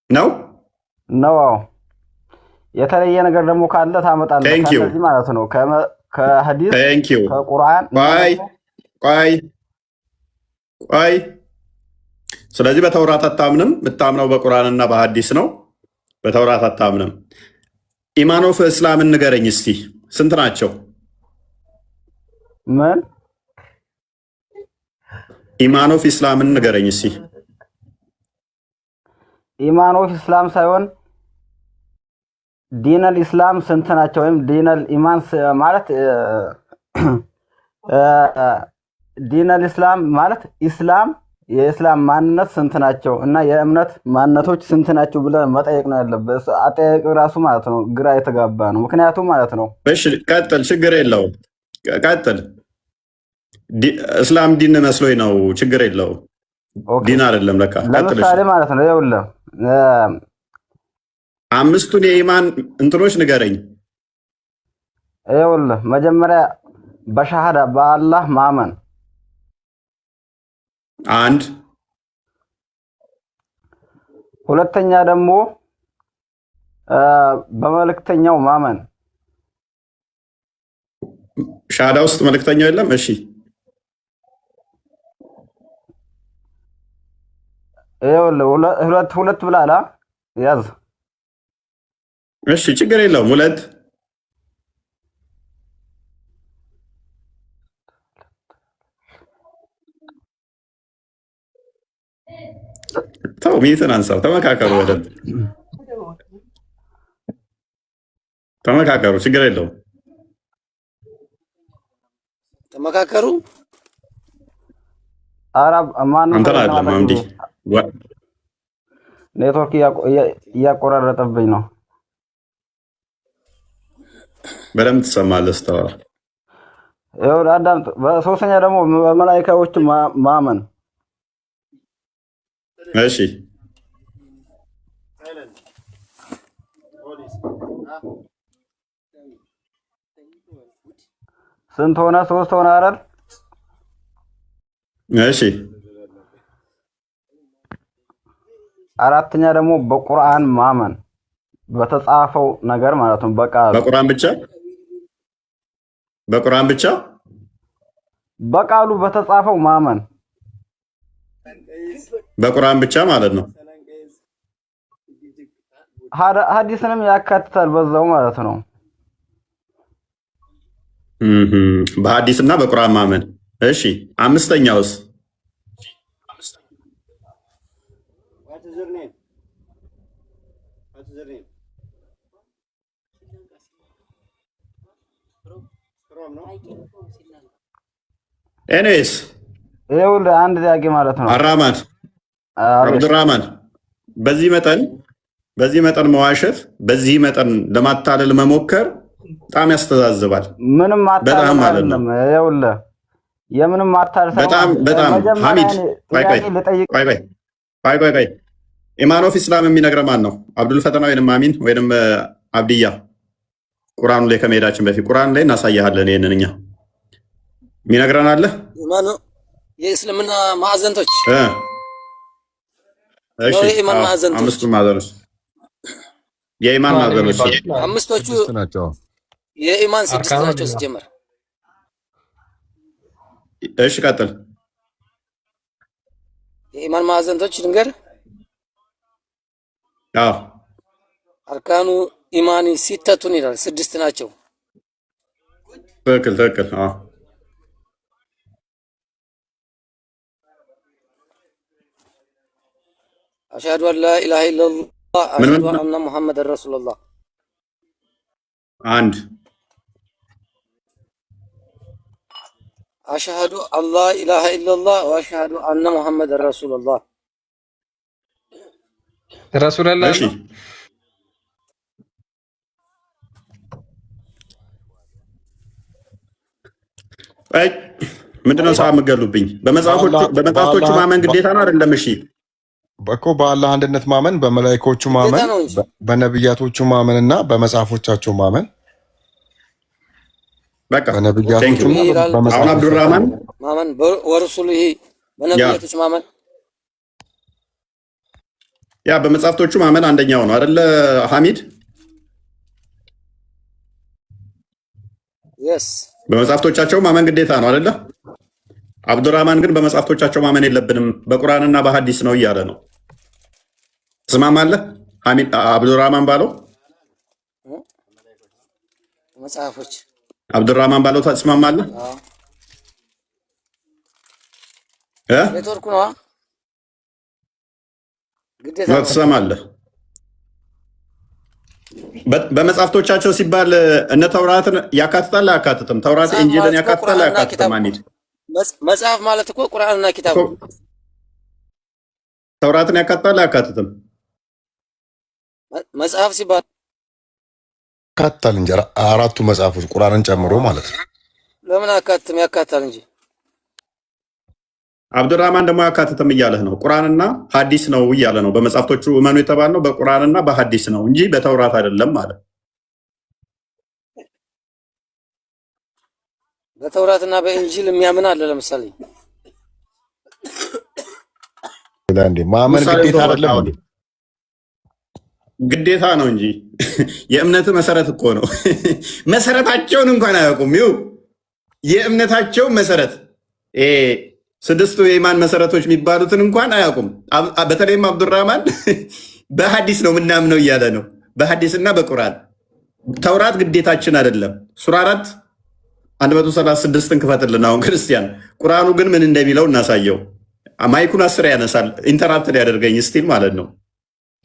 ነው። አዎ የተለየ ነገር ደግሞ ካለ ታመጣለህ። ከዚህ ማለት ነው ከሐዲስ ከቁርአን። ቆይ ስለዚህ በተውራት አታምንም? የምታምነው በቁርአንና በሐዲስ ነው። በተውራት አታምንም። ኢማን ኦፍ እስላምን ንገረኝ እስቲ፣ ስንት ናቸው? ምን ኢማን ኦፍ እስላምን ንገረኝ እስቲ። ኢማን ኦፍ እስላም ሳይሆን ዲነል ኢስላም ስንት ናቸው? ወይም ዲነል ኢማን ማለት ዲነል ኢስላም ማለት ኢስላም የእስላም ማንነት ስንት ናቸው እና የእምነት ማንነቶች ስንት ናቸው ብለህ መጠየቅ ነው ያለብህ። አጠያየቅ ራሱ ማለት ነው ግራ የተጋባ ነው። ምክንያቱም ማለት ነው እሺ ቀጥል፣ ችግር የለውም ቀጥል። እስላም ዲን መስሎኝ ነው፣ ችግር የለውም። ዲን አይደለም ለካ። ለምሳሌ ማለት ነው ይኸውልህ አምስቱን የኢማን እንትኖች ንገረኝ። ይኸውልህ መጀመሪያ በሻሃዳ በአላህ ማመን አንድ፣ ሁለተኛ ደግሞ በመልእክተኛው ማመን። ሻዳ ውስጥ መልእክተኛው የለም። እሺ ሁለት ብላላ ያዝ። እሺ ችግር የለውም። ሁለት ተው፣ ሚትን አንሳው። ተመካከሩ፣ በደንብ ተመካከሩ። ችግር የለውም። ተመካከሩ። አረብ ማን አንተን አይደለም አምዲ፣ ኔትወርክ እያቆራረጠብኝ ነው። በደንብ ትሰማለህ ስተዋል። ይኸውልህ አዳምጥ። በሶስተኛ ደግሞ በመላኢካዎቹ ማመን። እሺ ስንት ሆነ? 3 ሆነ አይደል? እሺ አራተኛ ደግሞ በቁርአን ማመን፣ በተጻፈው ነገር ማለት ነው። በቁርአን ብቻ በቃሉ በተጻፈው ማመን፣ በቁርአን ብቻ ማለት ነው። ሐዲስንም ያካትታል በዛው ማለት ነው። በሐዲስና በቁርአን ማመን። እሺ አምስተኛውስ? ኤኒዌይስ ይኸውልህ አንድ ጥያቄ ማለት ነው። አብዱራህማን በዚህ መጠን መዋሸት፣ በዚህ መጠን ለማታለል መሞከር በጣም ያስተዛዝባል። ምንም በጣም ማለት ነው። ይኸውልህ የምንም ማታለል በጣም ሐሚድ ቆይ ኢማን ኦፍ ኢስላም የሚነግረን ማን ነው? አብዱል ፈተና ወይንም አሚን ወይንም አብድያ? ቁርአኑ ላይ ከመሄዳችን በፊት ቁርአን ላይ እናሳያለን። ይሄንን እኛ የሚነግረን አለ። የእስልምና ማዕዘንቶች የኢማን ማዕዘንቶች፣ አምስቱ ማዕዘኖች፣ የኢማን ማዕዘኖች አምስቶቹ ናቸው። የኢማን 6 ናቸው ሲጀመር። እሺ ቀጥል። የኢማን ማዕዘንቶች ልንገር። አዎ አርካኑ ኢማኒ ሲተቱን ይላል፣ 6 ናቸው። ትክክል። አዎ አሽሀዱ አን ላ ኢላሀ ኢለላህ አሽሀዱ አነ ሙሐመደን ረሱሉላህ። አንድ አሽሀዱ አን ላ ኢላሀ ኢለላህ ወአሽሀዱ አነ ሙሐመደን ረሱሉላህ። ረሱላህ እሺ አይ ምንድነው ሰው የምትገሉብኝ? በመጽሐፎቹ ማመን ግዴታ ነው አይደለም? እሺ እኮ በአላህ አንድነት ማመን፣ በመላእክቶቹ ማመን፣ በነብያቶቹ ማመን እና በመጽሐፎቻቸው ማመን። በቃ በነብያቶቹ አሁን አብዱራህማን ማመን ወረሱሉሂ በነብያቶች ማመን፣ ያ በመጽሐፍቶቹ ማመን አንደኛው ነው አይደለ ሐሚድ? በመጽሐፍቶቻቸው ማመን ግዴታ ነው አይደለ? አብዱራህማን ግን በመጽሐፍቶቻቸው ማመን የለብንም በቁርአንና በሐዲስ ነው እያለ ነው። ትስማማለህ ሐሚድ? አብዱራህማን ባለው መጽሐፎች አብዱራህማን ባለው ትስማማለህ? ኔትወርኩ ነው ግዴታ ነው። ትሰማለህ? በመጽሐፍቶቻቸው ሲባል እነ ተውራትን ያካትታል አያካትትም? ተውራት ኢንጂልን ያካትታል አያካትትም? ሐሚድ መጽሐፍ ማለት እኮ ቁርአንና ኪታብ። ተውራትን ያካትታል አያካትትም? መጽሐፍ ሲባል ያካትታል እንጂ አራቱ መጽሐፎች ቁርአንን ጨምሮ ማለት ነው። ለምን አያካትትም? ያካትታል እንጂ። አብዱራህማን ደግሞ ያካትትም እያለህ ነው። ቁርአንና ሐዲስ ነው እያለ ነው። በመጽሐፍቶቹ እመኑ የተባልነው በቁርአንና በሐዲስ ነው እንጂ በተውራት አይደለም ማለት። በተውራትና በእንጂል የሚያምን አለ። ለምሳሌ ማመን ግዴታ አይደለም። ግዴታ ነው እንጂ የእምነት መሰረት እኮ ነው። መሰረታቸውን እንኳን አያውቁም። ይኸው የእምነታቸው መሰረት ስድስቱ የኢማን መሰረቶች የሚባሉትን እንኳን አያውቁም። በተለይም አብዱራህማን በሐዲስ ነው ምናምነው እያለ ነው። በሐዲስና በቁርአን ተውራት ግዴታችን አይደለም። ሱራ 4 136ን ክፈትልን አሁን ክርስቲያን። ቁርአኑ ግን ምን እንደሚለው እናሳየው። ማይኩን 10 ያነሳል። ኢንተራፕት ያደርገኝ ስቲል ማለት ነው።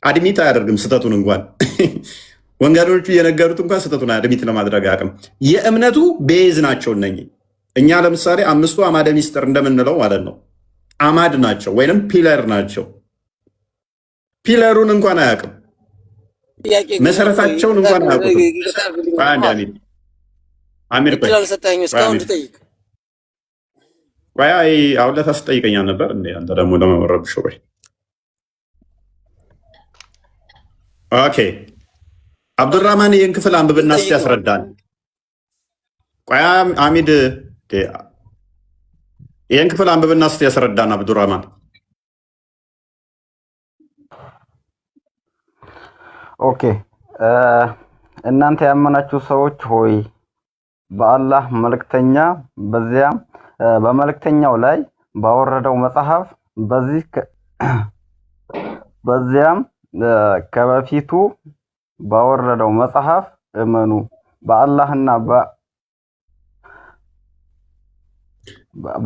አድሚት አያደርግም ስተቱን እንኳን ወንጋዶቹ የነገሩት እንኳን ስተቱን አድሚት ለማድረግ አቅም የእምነቱ ቤዝ ናቸው እነኚህ። እኛ ለምሳሌ 5ቱ አማደ ሚስጥር እንደምንለው ማለት ነው አማድ ናቸው ወይንም ፒለር ናቸው። ፒለሩን እንኳን አያውቅም። መሰረታቸውን እንኳን አያውቁም። አሚር አሁን ለታስጠይቀኛል ነበር እንዴ? አንተ ደግሞ ለመረብሽ ወይ? ኦኬ አብዱራህማን ይህን ክፍል አንብብና እስቲ ያስረዳን። ቆይ አሚድ ይህን ክፍል አንብብና እስቲ ያስረዳን አብዱራህማን። ኦኬ እናንተ ያመናችሁ ሰዎች ሆይ በአላህ መልእክተኛ በመልእክተኛው ላይ ባወረደው መጽሐፍ በዚያም ከበፊቱ ባወረደው መጽሐፍ እመኑ።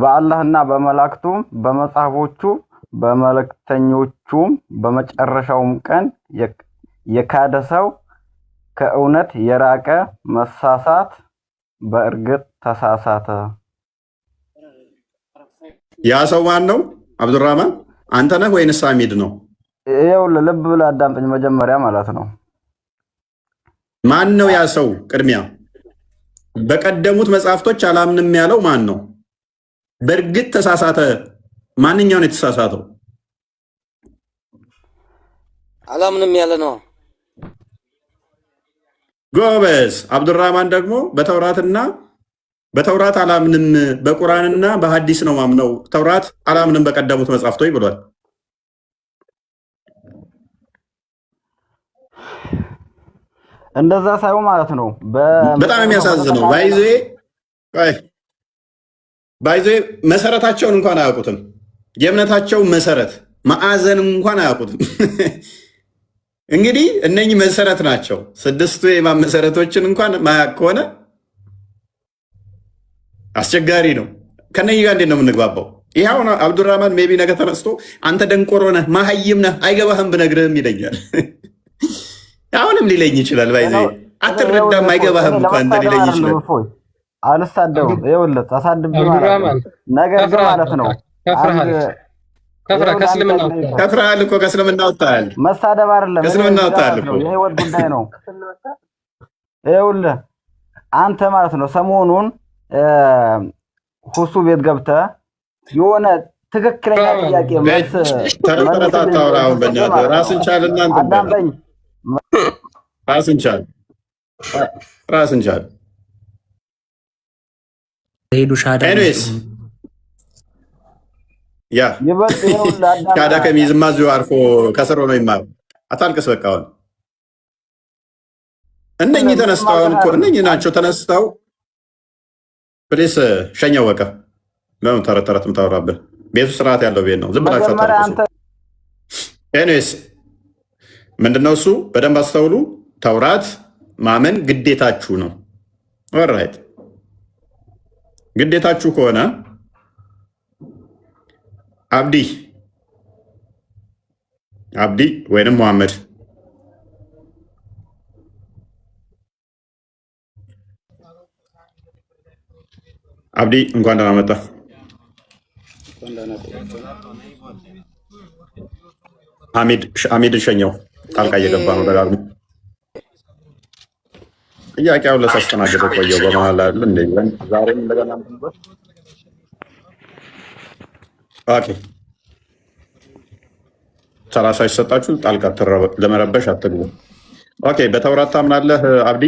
በአላህና በመላእክቱም በመጽሐፎቹ በመልእክተኞቹም በመጨረሻውም ቀን የካደ ሰው ከእውነት የራቀ መሳሳት በእርግጥ ተሳሳተ። ያ ሰው ማን ነው? አብዱራህማን አንተ ነህ ወይንስ አሚድ ነው? ይኸው ልብ ብለህ አዳምጠኝ መጀመሪያ ማለት ነው። ማን ነው ያ ሰው? ቅድሚያ በቀደሙት መጽሐፍቶች አላምንም ያለው ማን ነው? በእርግጥ ተሳሳተ። ማንኛው ነው የተሳሳተው? አላምንም ያለ ነው። ጎበዝ። አብዱራህማን ደግሞ በተውራት አላምንም፣ በቁርአንና በሐዲስ ነው ማምነው፣ ተውራት አላምንም በቀደሙት መጽሐፍቶች ብሏል። እንደዛ ሳይሆን ማለት ነው። በጣም የሚያሳዝነው ባይዜ መሰረታቸውን እንኳን አያውቁትም። የእምነታቸው መሰረት ማዕዘን እንኳን አያውቁትም። እንግዲህ እነኚህ መሰረት ናቸው። 6ቱ የኢማን መሰረቶችን እንኳን ማያውቅ ከሆነ አስቸጋሪ ነው። ከነኚህ ጋር እንዴት ነው የምንግባባው? ይኸው አብዱራህማን ሜቢ ነገ ተነስቶ አንተ ደንቆሮ ነህ፣ መሀይም ነህ፣ አይገባህም ብነግርህም ይለኛል። አሁንም ሊለኝ ይችላል። ባይዜ አትረዳም፣ አይገባህም እኮ አንተ ሊለኝ ይችላል። አልሳደብም። ይኸውልህ ተሳድብ ነገር ግን ማለት ነው ከፍረሃል እኮ ከእስልምና ወጥተሃል። መሳደብ አይደለም ከእስልምና ወጥተሃል እኮ የህይወት ጉዳይ ነው። ይኸውልህ አንተ ማለት ነው ሰሞኑን ሁሱ ቤት ገብተህ የሆነ ትክክለኛ ጥያቄ መልስ ተረታታውራው በእናትህ ራስን ቻል። እናንተ አዳምጠኝ። ራስን ቻል። ሄዱ ሻዳ ያ ሻዳ ከሚይዝማ እዚሁ አርፎ ከስሮ ነው ይማሩ። አታልቅስ በቃ። አሁን እነኚህ ተነስተው አሁን እኮ እነኚህ ናቸው ተነስተው ፕሊስ ሸኛው በቃ። ለምን ተረት ተረት የምታወራብህ? ቤቱ ስርዓት ያለው ቤት ነው። ዝም ብላችሁ አታልቅሱ። ኤኒዌይስ ምንድነው እሱ? በደንብ አስተውሉ። ተውራት ማመን ግዴታችሁ ነው። ኦልራይት ግዴታችሁ ከሆነ አብዲ ወይንም መሐመድ አብዲ እንኳን ደህና መጣ። ሐሚድ ሸኘው። ጣልቃ እየገባ ነው ደጋግሞ። ጥያቄውን ለሳስተናገደ ቆየው በመሀል አይደል እንዴ? ዛሬም እንደገና ኦኬ ሰላሳ ይሰጣችሁ። ጣልቃ ለመረበሽ አትግቡ። ኦኬ በተውራት ታምናለህ አብዲ?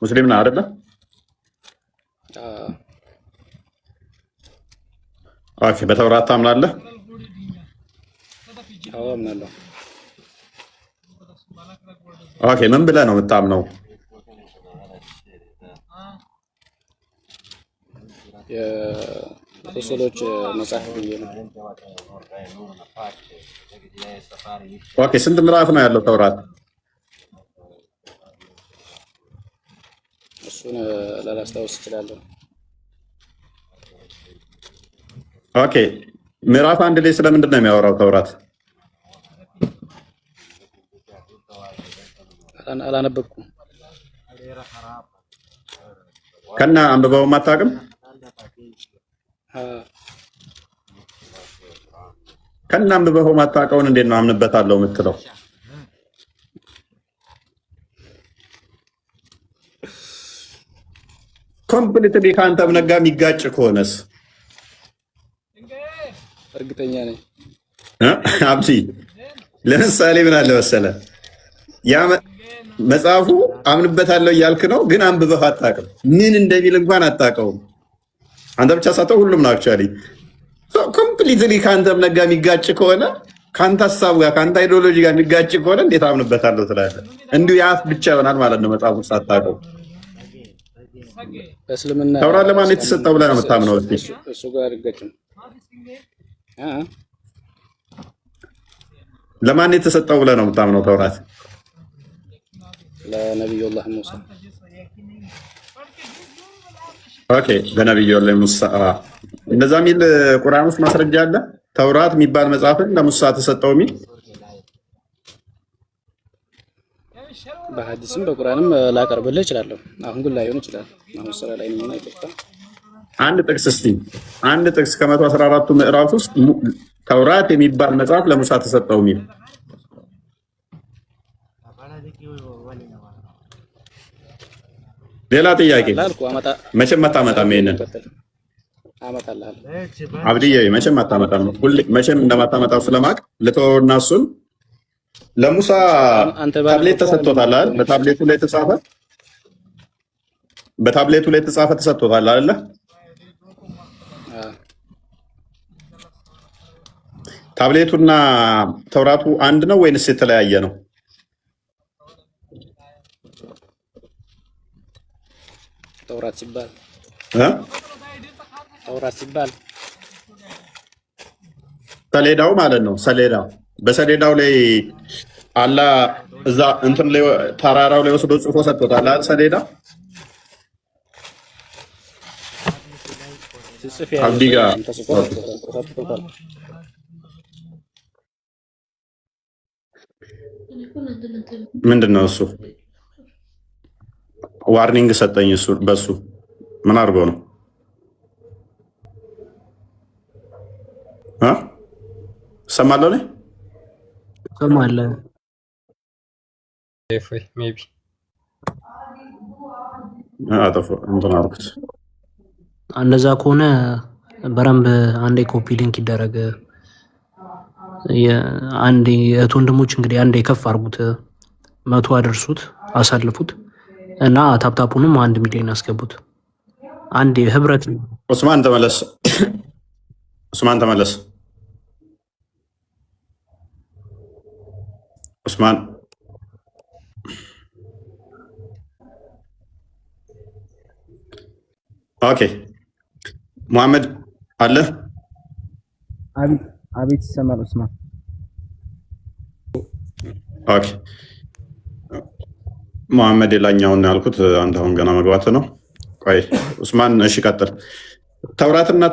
ሙስሊም ነህ አይደለ? ኦኬ በተውራት ታምናለህ? ኦኬ ምን ብለህ ነው የምታምነው? የረሱሎች መጽሐፍ ብዬ ነው። ኦኬ፣ ስንት ምዕራፍ ነው ያለው ተውራት? እሱን ላላስታውስ እችላለሁ። ኦኬ፣ ምዕራፍ 1 ላይ ስለምንድን ነው የሚያወራው ተውራት? አላነበብኩም። ከና አንብበውም አታውቅም? ከና አንብበው ማታውቀውን እንዴት ነው አምንበታለሁ የምትለው? ኮምፕሊትሊ ከአንተ እምነት ጋር የሚጋጭ ከሆነስ? እርግጠኛ ነኝ። አብዲ ለምሳሌ ምን አለ መሰለህ፣ ያ መጽሐፉ አምንበታለሁ እያልክ ነው፣ ግን አንብበህ አታውቅም። ምን እንደሚል እንኳን አታውቀውም። አንተ ብቻ ሳተው ሁሉም ነው አክቹዋሊ። ኮምፕሊትሊ ከአንተ እምነት ጋር የሚጋጭ ከሆነ፣ ከአንተ ሀሳብ ጋር ከአንተ አይዲዮሎጂ ጋር የሚጋጭ ከሆነ እንዴት አምንበታለሁ ትላለህ? እንዲሁ የአፍ ብቻ ይሆናል ማለት ነው መጽሐፉ ሳታውቀው። በእስልምና ተውራት ለማን የተሰጠው ብለህ ነው የምታምነው? እሱ ጋር አይጋጭም። ለማን የተሰጠው ብለህ ነው የምታምነው ተውራት? ለነቢዩላህ ሙሳ። ኦኬ፣ ለነቢዩላህ ሙሳ እንደዛ የሚል ቁርአን ውስጥ ማስረጃ አለ? ተውራት የሚባል መጽሐፍን ለሙሳ ተሰጠው የሚል በሐዲስም በቁርአንም ላቀርብልህ እችላለሁ። አሁን ግን ላይሆን ይችላል። አሁን ስራ ላይ ነኝ። አይተካ አንድ ጥቅስ እስቲ፣ አንድ ጥቅስ ከ114ቱ ምዕራፍ ውስጥ ተውራት የሚባል መጽሐፍ ለሙሳ ተሰጠው የሚል ሌላ ጥያቄ መቼም አታመጣም። ይሄንን አብድዬ መቼም አታመጣም። መቼም እንደማታመጣው ስለማቅ ልተወውና እሱን ለሙሳ ታብሌት ተሰጥቶታል አይደል? በታብሌቱ ላይ የተጻፈ ተሰጥቶታል አይደል? ታብሌቱና ተውራቱ አንድ ነው ወይንስ የተለያየ ነው? ተውራት ሲባል ሰሌዳው ማለት ነው። ሰሌዳው በሰሌዳው ላይ አላህ እዛ እንትን ላይ ተራራው ላይ ወስዶ ጽፎ ሰጥቶታል አይደል? ሰሌዳ አብዲ ጋር ምንድን ነው እሱ? ዋርኒንግ ሰጠኝ። እሱ በሱ ምን አድርጎ ነው? ሰማለሁ ነኝ ሰማለሁ። ሜይ ቢ አጠፋ እንትን አልኩት። እንደዛ ከሆነ በረንብ አንዴ ኮፒ ሊንክ ይደረግ። አንዴ እህት ወንድሞች እንግዲህ አንዴ ከፍ አድርጉት፣ 100 አድርሱት፣ አሳልፉት እና ታፕታፑንም 1 ሚሊዮን አስገቡት። አንዴ ህብረት። ኡስማን ተመለስ፣ ኡስማን ተመለስ፣ ኡስማን ኦኬ። ሙሐመድ አለ? አቤት፣ ይሰማል ኡስማን። ኦኬ ሙሐመድ የላኛውን ያልኩት አንተ አሁን ገና መግባት ነው። ቆይ ኡስማን፣ እሺ ቀጥል። ተውራትና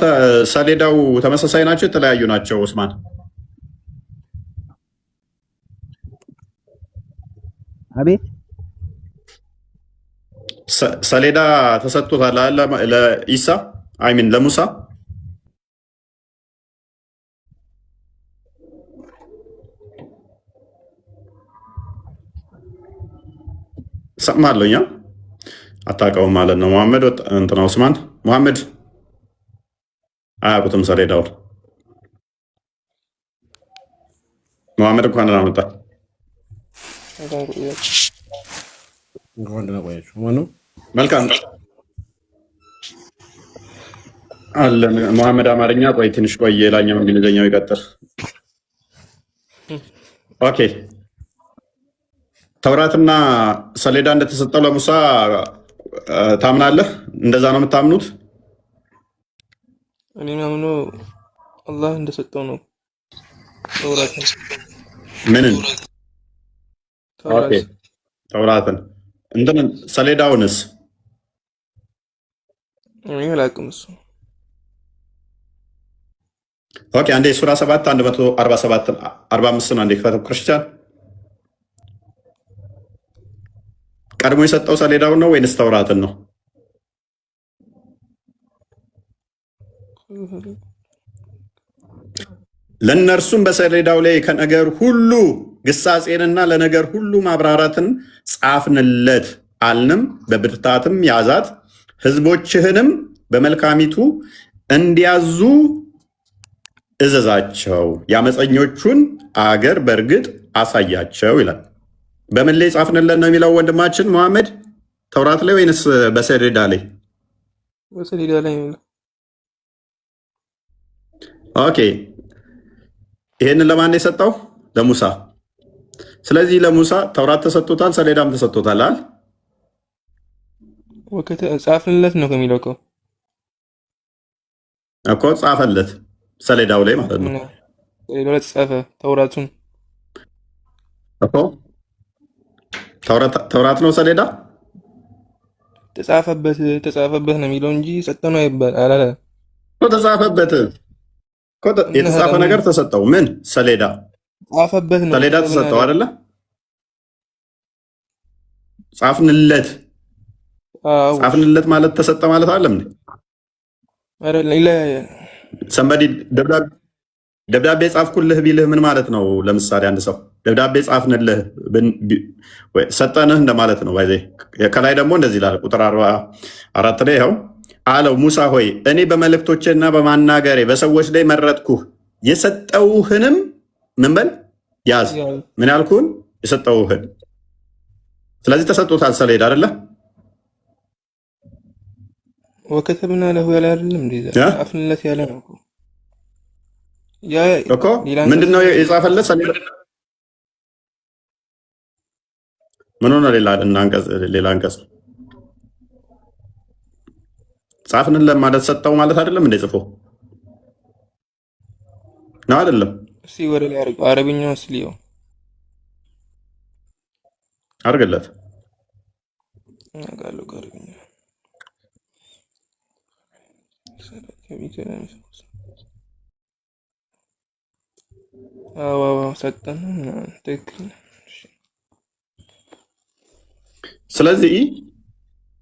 ሰሌዳው ተመሳሳይ ናቸው የተለያዩ ናቸው? ኡስማን አቤት። ሰሌዳ ተሰጥቶታል ለኢሳ አይሚን ለሙሳ? ሰማለኛ አታውቀውም ማለት ነው። መሐመድ እንትና ኡስማን መሐመድ አያውቁትም ሰሌዳውን። መሐመድ እንኳን ደህና መጣ። መልካም አለ መሐመድ አማርኛ። ቆይ ትንሽ ቆይ፣ ሌላኛው እንግሊዝኛው ይቀጥል። ኦኬ ተውራትና ሰሌዳ እንደተሰጠው ለሙሳ ታምናለህ? እንደዛ ነው የምታምኑት? እኔ ማምነው አላህ እንደሰጠው ነው። ተውራትን ምንን? ኦኬ ተውራትን እንትን ሰሌዳውንስ እኔ አላውቅም እሱ። ኦኬ አንዴ ሱራ 7 147 45 አንዴ ክፈተው። ክርስቲያን ቀድሞ የሰጠው ሰሌዳውን ነው ወይንስ ተውራትን ነው? ለእነርሱም በሰሌዳው ላይ ከነገር ሁሉ ግሳጼንና ለነገር ሁሉ ማብራራትን ጻፍንለት አልንም። በብርታትም ያዛት፣ ሕዝቦችህንም በመልካሚቱ እንዲያዙ እዘዛቸው፣ የአመፀኞቹን አገር በእርግጥ አሳያቸው ይላል። በምን ላይ ጻፍንለት ነው የሚለው ወንድማችን መሐመድ? ተውራት ላይ ወይንስ በሰሌዳ ላይ? በሰሌዳ ላይ ነው። ኦኬ ይሄንን ለማን ነው የሰጠው? ለሙሳ። ስለዚህ ለሙሳ ተውራት ተሰጥቶታል፣ ሰሌዳም ተሰጥቶታል አይደል? ወከተ ጻፍንለት ነው ከሚለው እኮ ጻፈለት ሰሌዳው ላይ ማለት ነው። ሰሌዳው ላይ ተጻፈ ተውራቱን እኮ ተውራት ነው ሰሌዳ ተጻፈበት ነው የሚለው እንጂ ሰጠነው አላለ። ተጻፈበት የተጻፈ ነገር ተሰጠው። ምን ሰሌዳ ጻፈበት ነው። ሰሌዳ ተሰጠው አይደለ? ጻፍንለት ጻፍንለት ማለት ተሰጠ ማለት አይደለም እንዴ? ሰንበዲ ደብዳቤ ጻፍኩልህ ቢልህ ምን ማለት ነው? ለምሳሌ አንድ ሰው ደብዳቤ ጻፍንልህ ሰጠንህ እንደማለት ነው። ባይዜ ከላይ ደግሞ እንደዚህ ይላል ቁጥር 44 ላይ ይኸው አለው ሙሳ ሆይ እኔ በመልእክቶችና በማናገሬ በሰዎች ላይ መረጥኩህ፣ የሰጠውህንም ምን በል ያዝ። ምን ያልኩህን? የሰጠውህን። ስለዚህ ተሰጥቶታል ሰሌዳ አይደለ? ወከተብና ለሁ ያለ አይደለም እንዴ? ጻፍንለት ያለ ነው እኮ። ምንድነው የጻፈለት ሰሌዳ? ምን ሆነ? ሌላ አንቀጽ ጻፍንለት ማለት ሰጠው ማለት አይደለም እንዴ? ጽፎ ነው አይደለም? እስቲ ወደ ላይ አረብኛው እስሊዮ አርገለት አጋሉ አረብኛ ሰጠን። ትክክል። ስለዚህ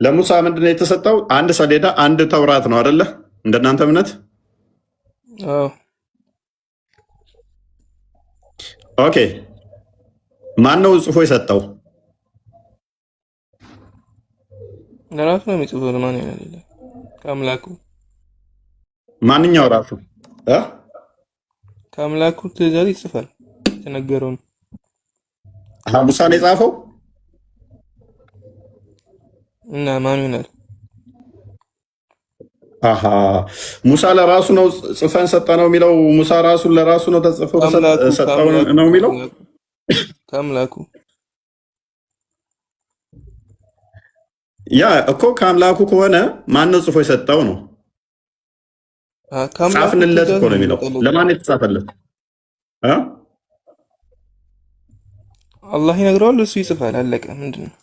ለሙሳ ምንድነው የተሰጠው? አንድ ሰሌዳ፣ አንድ ተውራት ነው አይደለ? እንደናንተ እምነት። ኦኬ ማን ነው ጽፎ የሰጠው? ለራሱ ነው የሚጽፈው። ለማን ያለ ከአምላኩ። ማንኛው ራሱ ከአምላኩ ትእዛዝ ይጽፋል የተነገረውን። ሙሳ ነው የጻፈው እና ማን ይሆናል? አሃ ሙሳ ለራሱ ነው ጽፈን ሰጠነው የሚለው። ሙሳ ራሱ ለራሱ ነው ተጽፎ ሰጠው ነው የሚለው ከአምላኩ። ያ እኮ ከአምላኩ ከሆነ ማን ነው ጽፎ የሰጠው ነው? ጻፍንለት እኮ ነው የሚለው። ለማን የተጻፈለት? አላህ ይነግረዋል፣ እሱ ይጽፋል። አለቀ። ምንድን ነው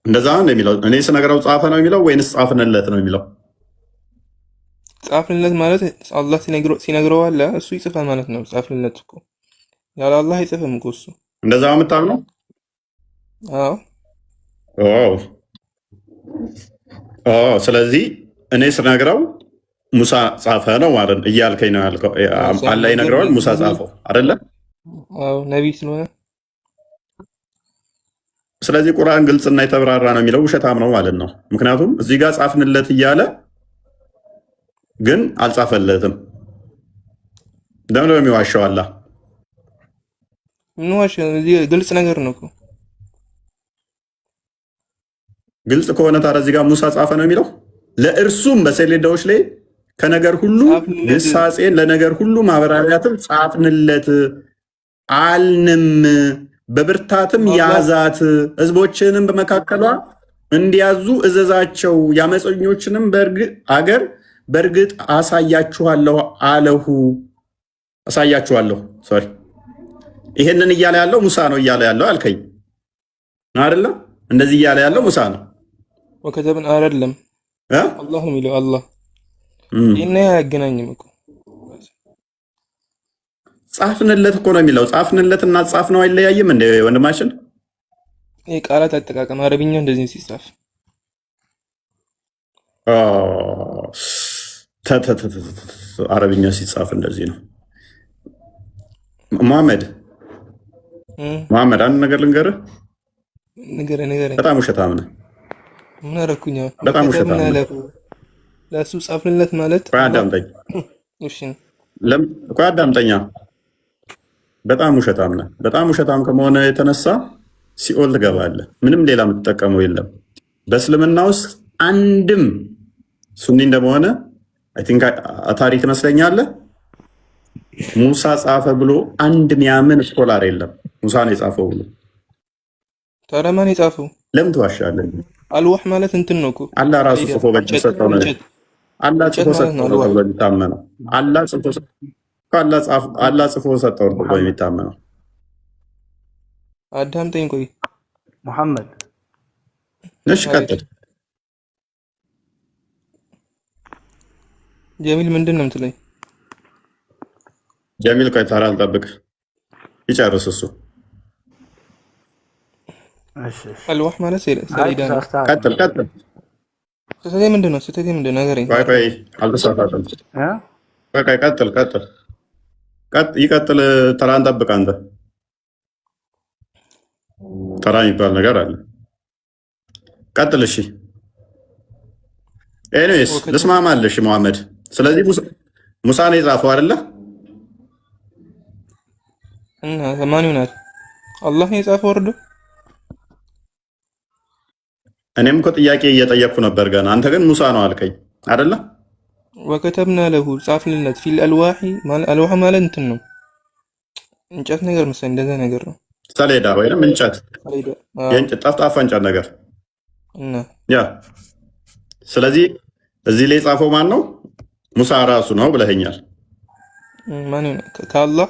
እንደዛ ነው የሚለው? እኔ ስነግረው ጻፈ ነው የሚለው ወይንስ ጻፍንለት ነው የሚለው? ጻፍንለት ማለት አላህ ሲነግረው አለ እሱ ይጽፋል ማለት ነው። ጻፍንለት እኮ ያለ አላህ አይጽፍም እኮ እሱ። እንደዛ የምታምነው? አዎ። ስለዚህ እኔ ስነግረው ሙሳ ጻፈ ነው ማለት እያልከኝ ነው ያልከው። አላህ ይነግረዋል፣ ሙሳ ጻፈው አይደለ? አዎ ነቢይ ስለሆነ። ስለዚህ ቁርአን ግልጽና የተብራራ ነው የሚለው ውሸታም ነው ማለት ነው። ምክንያቱም እዚህ ጋር ጻፍንለት እያለ ግን አልጻፈለትም። ለምን ነው የሚዋሸው? አላህ ምን ዋሸ? ግልጽ ነገር ነው እኮ። ግልጽ ከሆነ ታዲያ እዚህ ጋር ሙሳ ጻፈ ነው የሚለው። ለእርሱም በሰሌዳዎች ላይ ከነገር ሁሉ ግሳጼን ለነገር ሁሉ ማብራሪያትም ጻፍንለት አልንም። በብርታትም ያዛት፣ ህዝቦችንም በመካከሏ እንዲያዙ እዘዛቸው፣ የአመፀኞችንም አገር በእርግጥ አሳያችኋለሁ አለሁ አሳያችኋለሁ። ሶሪ ይሄንን እያለ ያለው ሙሳ ነው እያለ ያለው አልከኝ አይደለ? እንደዚህ እያለ ያለው ሙሳ ነው። ወከተብን አይደለም አላህ ነው የሚለው አላህ ይሄን አያገናኝም እኮ ጻፍንለት እኮ ነው የሚለው። ጻፍንለት እና ጻፍ ነው አይለያይም እንደ ወንድማችን። ይሄ ቃላት አጠቃቀም አረብኛ እንደዚህ ሲጻፍ አረብኛ ሲጻፍ እንደዚህ ነው። መሐመድ አንድ ነገር ልንገርህ። ንገረኝ። በጣም ውሸታም ነህ። ምን አደረኩኝ? በጣም ውሸታም ነህ። ለሱ ጻፍንለት ማለት ቆይ አዳምጠኝ። እሺ ቆይ አዳምጠኛ። በጣም ውሸታም ነህ። በጣም ውሸታም ከመሆነ የተነሳ ሲኦል ትገባለህ። ምንም ሌላ የምትጠቀመው የለም። በእስልምና ውስጥ አንድም ሱኒ እንደመሆነ አይ ቲንክ ታሪክ ይመስለኛል ሙሳ ጻፈ ብሎ አንድ ሚያምን ስኮላር የለም። ሙሳ ነው የጻፈው ብሎ። ታዲያ ማን የጻፈው? ለምን ትዋሻለህ? አልዋህ ማለት እንትን ነው እኮ አላህ ራሱ ጽፎ በእጅ ሰጠው ነው። አላህ ጽፎ ሰጠው ነው ተብሎ የሚታመነው። አላህ ጽፎ ሰጠው ነው ተብሎ የሚታመነው። አዳምጠኝ ቆይ መሐመድ። እሺ ቀጥል። ጀሚል ምንድን ነው የምትለኝ? ጀሚል ቆይ ተራ አልጠብቅ ይጨርስ እሱ። አልዋህ ማለት ሰሌዳ ነው። ቀጥል። ስህተቴ ምንድን ነው? ንገረኝ። ቆይ አልተሳሳተም። ቆይ ቀጥል። ይቀጥል። ተራን ጠብቅ አንተ። ተራ የሚባል ነገር አለ። ቀጥል። እሺ ኤኒዌይስ ልስማማለሽ መሐመድ። ስለዚህ ሙሳ ነው የጻፈው አይደለ? እና ማን ይሆናል? አላህ ነው የጻፈው ወርዶ። እኔም እኮ ጥያቄ እየጠየቅኩ ነበር ገና። አንተ ግን ሙሳ ነው አልከኝ አይደለ? ወከተብና ለሁ ጻፍንለት ፊል አልዋሂ ማለት አልዋህ ማለት እንትን ነው እንጨት ነገር መሰለኝ፣ እንደዛ ነገር ነው። ሰሌዳ ወይም እንጨት፣ የእንጨት ጠፍጣፋ እንጨት ነገር እና ያ። ስለዚህ እዚህ ላይ የጻፈው ማን ነው? ሙሳ ራሱ ነው ብለኸኛል። ማን ነው? ከአላህ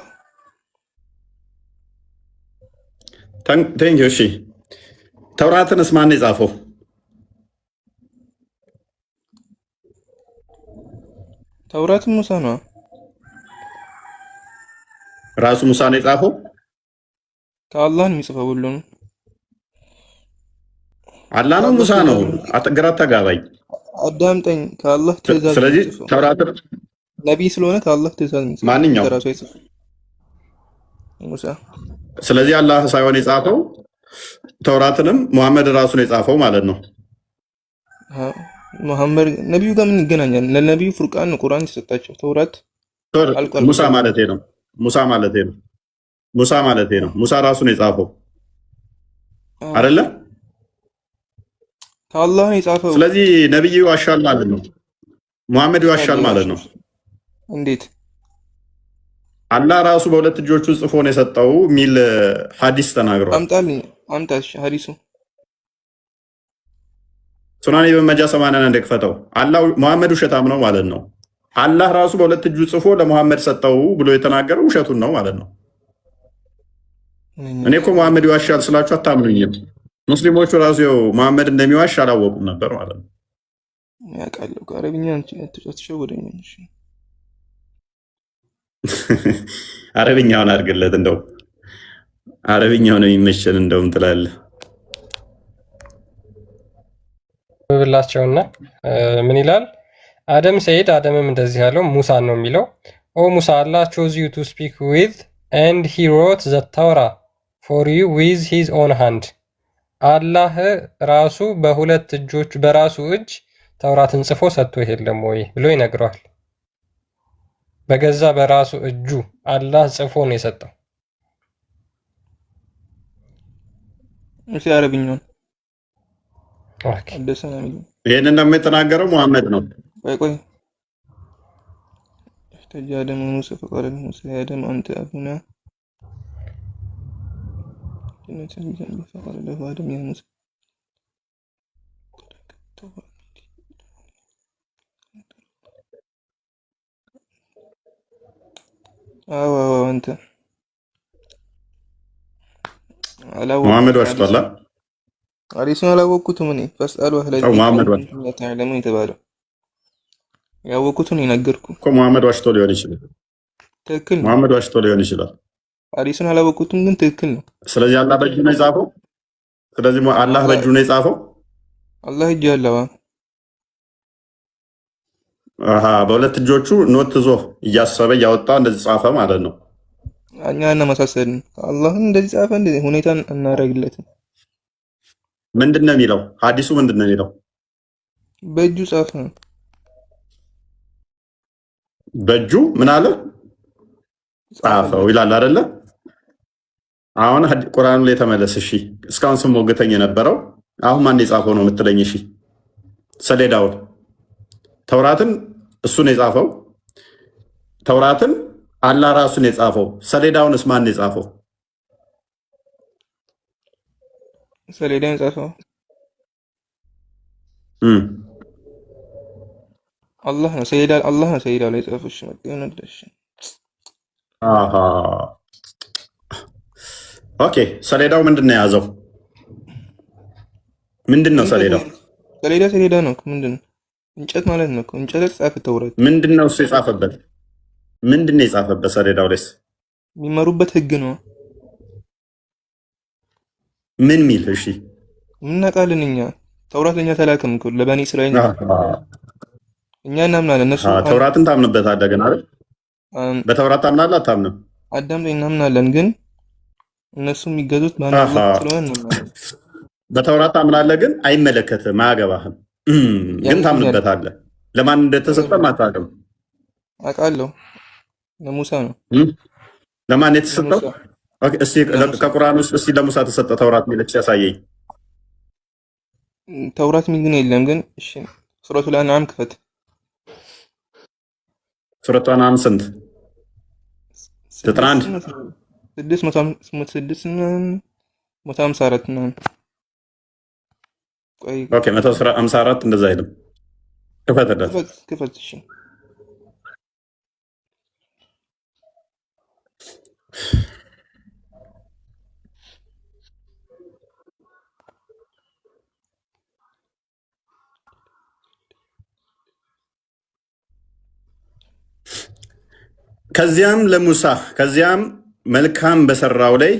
ቴንኪው። እሺ ተውራትንስ ማን ነው የጻፈው? ተውራት ሙሳ ነው ራሱ ሙሳ ነው የጻፈው። ከአላህ ነው የሚጽፈው ሁሉንም። አላህ ነው ሙሳ ነው? ግራ አታጋባኝ። አዳምጠኝ። ከአላህ ትእዛዝ። ስለዚህ ተውራት ነቢይ ስለሆነ ከአላህ ትእዛዝ የሚጽፈው ማንኛው ራሱ አይጽፍም ሙሳ። ስለዚህ አላህ ሳይሆን የጻፈው ተውራትንም ሙሐመድ ራሱ ነው የጻፈው ማለት ነው። መሐመድ ነቢዩ ጋር ምን ይገናኛል? ለነቢዩ ፉርቃን ነው ቁርአን የተሰጣቸው። ተውራት ሙሳ ማለቴ ነው። ሙሳ ራሱ ነው የጻፈው አይደለ? ከአላህ ነው የጻፈው። ስለዚህ ነብዩ ይዋሻል ማለት ነው። ሙሐመድ ይዋሻል ማለት ነው። እንዴት? አላህ ራሱ በሁለት እጆቹ ጽፎ ነው የሰጠው የሚል ሐዲስ ተናግሯል። አምጣሽ ሐዲሱ ሱናን ኢብኑ ማጃህ 80 እንደከፈተው አላህ ሙሐመድ ውሸታም ነው ማለት ነው። አላህ ራሱ በሁለት እጁ ጽፎ ለሙሐመድ ሰጠው ብሎ የተናገረው ውሸቱን ነው ማለት ነው። እኔ እኮ ሙሐመድ ይዋሻል ስላችሁ አታምኑኝም። ሙስሊሞቹ ራሱ ያው ሙሐመድ እንደሚዋሽ አላወቁም ነበር ማለት ነው። ያውቃለሁ። አረብኛ አትሸውደኝ። አረብኛውን አድርግለት፣ እንደው አረብኛው ነው የሚመቸን እንደውም ትላለህ ብላቸውና ምን ይላል? አደም ሰይድ አደምም እንደዚህ ያለው ሙሳን ነው የሚለው። ኦ ሙሳ አላህ ቾዝ ዩ ቱ ስፒክ ዊዝ ኤንድ ሂ ሮት ዘ ተውራ ፎር ዩ ዊዝ ሂዝ ኦን ሃንድ። አላህ ራሱ በሁለት እጆች በራሱ እጅ ተውራትን ጽፎ ሰጥቶ የለም ወይ ብሎ ይነግረዋል። በገዛ በራሱ እጁ አላህ ጽፎ ነው የሰጠው። እሺ አረብኛውን ይሄንን ደግሞ የተናገረው ሙሐመድ ነው። ቆይ ተጃደም ሙሳ ፈቃደ ሙሳ ያደም አንተ አቡና ጀነትን ቢዘን ፈቃደ ለአደም ያ ሙሳ አዎ አንተ ሙሐመድ ዋሽቷል። ሐዲሱን አላወቅኩትም እኔ ፈስአሉ አህለ ዚክሪ ተዕለሙን የተባለው ያወቅኩትን የነገርኩ እኮ ሙሐመድ ዋሽቶ ሊሆን ይችላል። ትክክል ነው። ሙሐመድ ዋሽቶ ሊሆን ይችላል። ሐዲሱን አላወቅኩትም ግን ትክክል ነው። ስለዚህ አላህ በእጁ ነው የጻፈው። ስለዚህ አላህ በእጁ ነው የጻፈው። አላህ እጅ ያለው በሁለት እጆቹ ኖት ይዞ እያሰበ እያወጣ እንደዚህ ጻፈ ማለት ነው። እኛ እናመሳሰልን አላህን እንደዚህ ጻፈ እንደዚህ ሁኔታን እናደርግለትም። ምንድነው የሚለው ሐዲሱ? ምንድነው የሚለው? በእጁ ጻፈ። በእጁ ምን አለ? ጻፈው ይላል አይደለ? አሁን ቁርአኑ ላይ ተመለስ። እሺ እስካሁን ስሞገተኝ የነበረው አሁን ማን የጻፈው ነው የምትለኝ? እሺ ሰሌዳውን ተውራትን እሱ ነው የጻፈው። ተውራትን አላህ ራሱ ነው የጻፈው። ሰሌዳውንስ ማን ነው የጻፈው? ሰሌዳውን የጻፈው አላህ ነው። አላህ ነው ሰሌዳው ላይ የጻፈው። እሺ መጥተሽ ኦኬ ሰሌዳው ምንድን ነው የያዘው? ምንድን ነው ሰሌዳው? ሰሌዳ ነው። ምንድን ነው? እንጨት ማለት ነው። እንጨት ላይ ጻፈ ተውራት። ምንድን ነው እሱ የጻፈበት? ምንድን ነው የጻፈበት ሰሌዳው ላይ? የሚመሩበት ህግ ነው። ምን ሚል? እሺ ምን እናውቃለን እኛ? ተውራት ለኛ ተላከም እኮ ለበኒ እስራኤል እኛ እናምናለን። እነሱ ተውራትን ታምንበታለህ ግን አይደል? በተውራት ታምናለህ አታምንም? አዳም እናምናለን ግን እነሱ የሚገዙት ማንነት ስለሆነ ነው። በተውራት ታምናለህ ግን አይመለከትም፣ አያገባህም። ግን ታምንበታለህ። ለማን እንደተሰጠ አታውቅም። አውቃለሁ። ለሙሳ ነው። ለማን የተሰጠው? ኦኬ እስቲ ከቁርአን ውስጥ እስቲ ለሙሳ ተሰጠ ተውራት ሚለች ያሳየኝ። ተውራት ሚል ግን የለም። ግን እሺ ሱረቱል አንዓም ክፈት። ሱረቱል አንዓም ስንት? 91 654 ነው። ኦኬ 154 እንደዛ አይደለም። ክፈትለት። ክፈት። እሺ ከዚያም መልካም በሰራው ላይ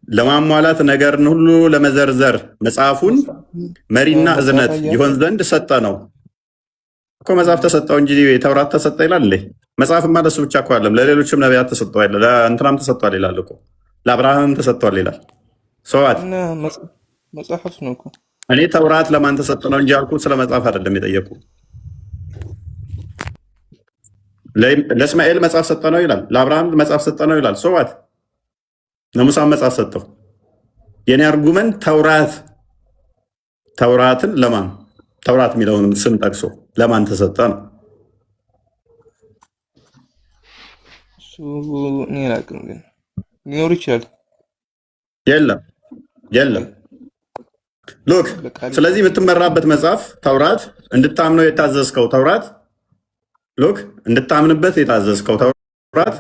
ለማሟላት ነገርን ሁሉ ለመዘርዘር መጽሐፉን መሪና እዝነት ይሆን ዘንድ ሰጠ ነው እኮ። መጽሐፍ ተሰጠው እንጂ ተውራት ተሰጠ ይላል እንዴ? መጽሐፍማ ለሱ ብቻ እኮ አይደለም፣ ለሌሎችም ነቢያት ተሰጥቷል። ለእንትናም ተሰጥቷል ይላል እኮ፣ ለአብርሃምም ተሰጥቷል ይላል። ሰዋት መጽሐፍ ነው እኮ። እኔ ተውራት ለማን ተሰጠ ነው እንጂ ያልኩት ስለ መጽሐፍ አይደለም የጠየቁ። ለእስማኤል መጽሐፍ ሰጠ ነው ይላል፣ ለአብርሃም መጽሐፍ ሰጠ ነው ይላል። ሰዋት ለሙሳ መጽሐፍ ሰጠው። የኔ አርጉመንት ተውራትን ለማን ተውራት የሚለውን ስም ጠቅሶ ለማን ተሰጠ ነው። እሱ እኔ አላውቅም፣ ግን ሊኖር ይችላል። የለም ሎክ። ስለዚህ የምትመራበት መጽሐፍ ተውራት እንድታምነው የታዘዝከው ተውራት ሎክ፣ እንድታምንበት የታዘዝከው ተውራት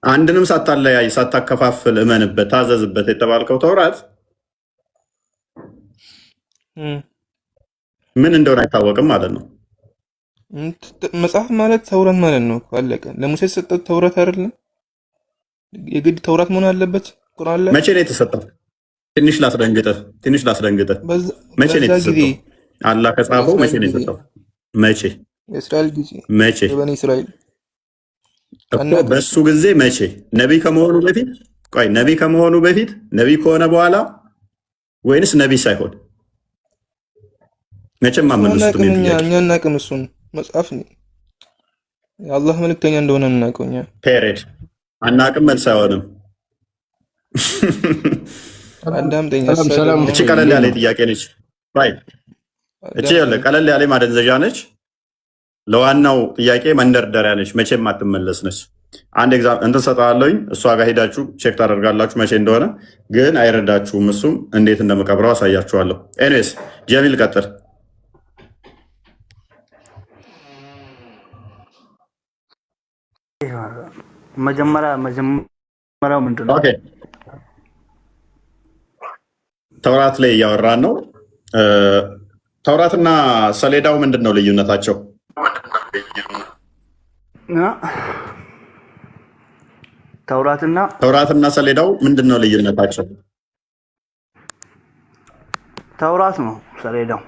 አንድንም ሳታለያይ ሳታከፋፍል እመንበት ታዘዝበት የተባልከው ተውራት ምን እንደሆነ አይታወቅም ማለት ነው። መጽሐፍ ማለት ተውራት ማለት ነው። አለቀ። ለሙሴ የተሰጠው ተውራት አይደለም የግድ ተውራት መሆን አለበት። ቁርአን ላይ መቼ ነው የተሰጠው? ትንሽ ላስደንግጥህ። መቼ ነው የተሰጠው? አላህ ከጻፈው መቼ ነው የተሰጠው? መቼ? የእስራኤል ጊዜ መቼ? በበኒ እስራኤል እኮ በሱ ጊዜ መቼ? ነቢይ ከመሆኑ በፊት? ቆይ ነቢይ ከመሆኑ በፊት? ነቢይ ከሆነ በኋላ ወይንስ ነቢይ ሳይሆን? መቼም አመንስቱም እኛ እናቅም። እሱን መጽሐፍ የአላህ መልእክተኛ እንደሆነ እናውቀው እኛ። ፔሬድ አናቅም። መልስ አይሆንም። አዳምጠኝ። እቺ ቀለል ያለ ጥያቄ ነች። እቺ ቀለል ያለ ማደንዘዣ ነች። ለዋናው ጥያቄ መንደርደሪያ ነች። መቼም አትመለስ ነች። አንድ ኤግዛም እንትን ሰጠዋለሁኝ። እሷ ጋር ሄዳችሁ ቼክ ታደርጋላችሁ መቼ እንደሆነ፣ ግን አይረዳችሁም። እሱም እንዴት እንደምቀብረው አሳያችኋለሁ። ኤኒዌይስ ጀሚል ቀጥል። መጀመሪያው ምንድነው? ኦኬ ተውራት ላይ እያወራን ነው። ተውራትና ሰሌዳው ምንድን ነው ልዩነታቸው? ተውራትና ሰሌዳው ምንድን ነው ልዩነታቸው? ተውራት ነው ሰሌዳው።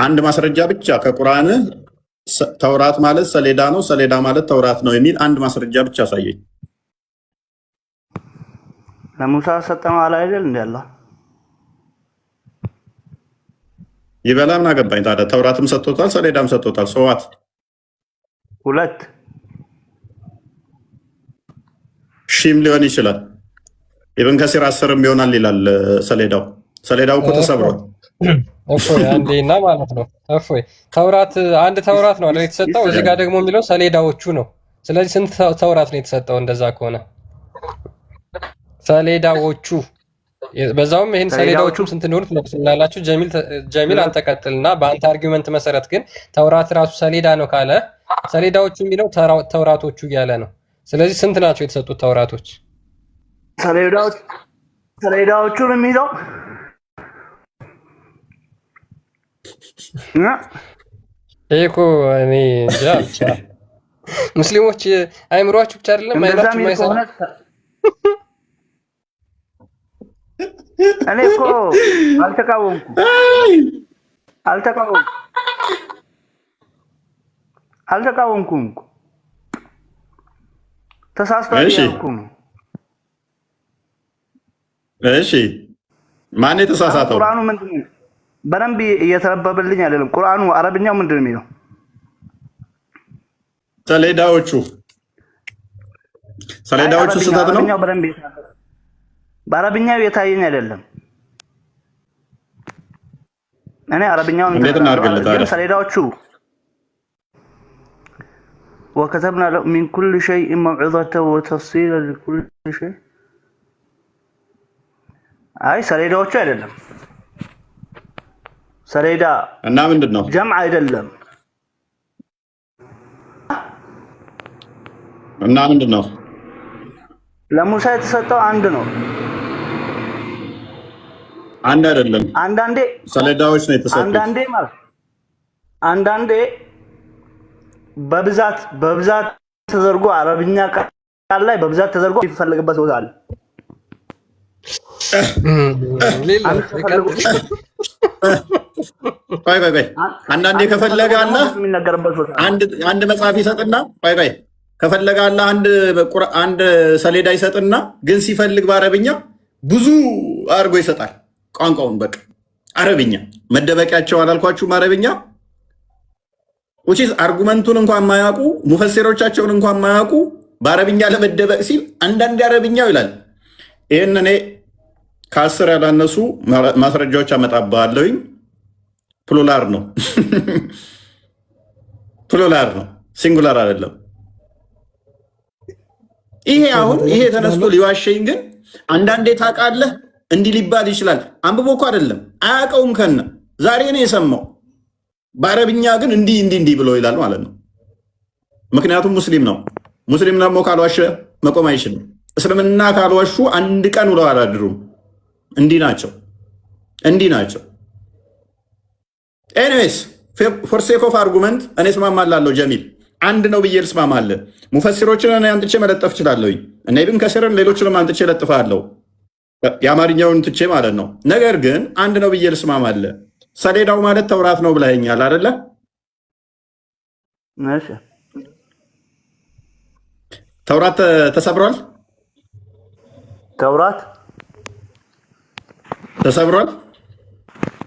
አንድ ማስረጃ ብቻ ከቁርአን ተውራት ማለት ሰሌዳ ነው፣ ሰሌዳ ማለት ተውራት ነው የሚል አንድ ማስረጃ ብቻ አሳየኝ። ለሙሳ ሰጠነው አለ አይደል እንዴ? አላህ ይበላ ምን አገባኝ ታዲያ? ተውራትም ሰጥቶታል፣ ሰሌዳም ሰጥቶታል። ሰዋት ሁለት ሺም ሊሆን ይችላል። ኢብን ከሲር 10 ይሆናል ይላል ሰሌዳው እኮ ተሰብሯል። እፎይ አንዴና ማለት ነው። እፎይ ተውራት አንድ ተውራት ነው አይደል የተሰጠው? እዚህ ጋር ደግሞ የሚለው ሰሌዳዎቹ ነው። ስለዚህ ስንት ተውራት ነው የተሰጠው? እንደዛ ከሆነ ሰሌዳዎቹ በዛውም ይሄን ሰሌዳዎቹም ስንት እንደሆኑ ትነግሩናላችሁ። ጀሚል አንተ ቀጥልና በአንተ አርጊውመንት መሰረት ግን ተውራት ራሱ ሰሌዳ ነው ካለ ሰሌዳዎቹ የሚለው ተውራቶቹ እያለ ነው። ስለዚህ ስንት ናቸው የተሰጡት ተውራቶች? ሰሌዳዎቹን የሚለው ይሄ እኮ እኔ እንጃ ብቻ ሙስሊሞች አይምሯችሁ ብቻ አይደለም አይናችሁ ማይሰራ። እኔ እኮ አልተቃወምኩም ተሳስቷል ያልኩም። እሺ ማን የተሳሳተው? ቁርአኑ ምንድነው? በደንብ እየተነበበልኝ አይደለም። ቁርአኑ አረብኛው ምንድነው የሚለው? ሰሌዳዎቹ ስህተት ነው። በአረብኛው የታየኝ አይደለም። እኔ አረብኛውን እንዴት እናድርግልታለን? ሰሌዳዎቹ ወከተብና ሚን ኩል ሸይء መውዒዘተ ወተፍሲለ ለኩል ሸይ። አይ ሰሌዳዎቹ አይደለም። ሰሌዳ እና ምንድን ነው? ጀምዕ አይደለም። እና ምንድን ነው? ለሙሳ የተሰጠው አንድ ነው። አንድ አይደለም። አንዳንዴ ሰሌዳዎች ነው የተሰጡት። አንዳንዴ በብዛት ተዘርጎ አረብኛ ቃል ላይ በብዛት ተዘርጎ የሚፈልግበት ቦታ አለ። ቆይ አንዳንዴ ከፈለገ አለ አንድ መጽሐፍ ይሰጥና ቆይ ከፈለገ አለ አንድ ሰሌዳ ይሰጥና ግን ሲፈልግ በአረብኛ ብዙ አድርጎ ይሰጣል። ቋንቋውን በቃ አረብኛ መደበቂያቸው አላልኳችሁም? አረብኛ አርጉመንቱን እንኳን ማያውቁ ሙፈሲሮቻቸውን እንኳን ማያውቁ በአረብኛ ለመደበቅ ሲል አንዳንድ አረብኛው ይላል። ይህን እኔ ከ10 ያላነሱ ማስረጃዎች አመጣብሃለሁኝ። ፕሉራል ነው ፕሉራል ነው፣ ሲንጉላር አይደለም። ይሄ ተነስቶ ሊዋሸኝ ግን አንዳንዴ ታውቃለህ እንዲህ ሊባል ይችላል። አንብቦ እኮ አይደለም አያውቀውም። ከነ ዛሬ ነው የሰማው። በአረብኛ ግን እንዲህ ብሎ ይላል ማለት ነው። ምክንያቱም ሙስሊም ነው። ሙስሊም ደግሞ ካልዋሸ መቆም አይችልም። እስልምና ካልዋሹ አንድ ቀን ውለው አላድሩም። እንዲህ ናቸው። ኤኒዌይስ ፎር ሴክ ኦፍ አርጉመንት እኔ እስማማላለሁ። ጀሚል አንድ ነው ብዬ ልስማማለህ። ሙፈሲሮችን እኔ አንጥቼ መለጠፍ እችላለሁኝ። እኔ ብን ከስርን ሌሎችንም አንጥቼ ለጥፋለሁ፣ የአማርኛውን ትቼ ማለት ነው። ነገር ግን አንድ ነው ብዬ ልስማማለህ። ሰሌዳው ማለት ተውራት ነው ብለኸኛል አይደለ? ተውራት ተሰብሯል።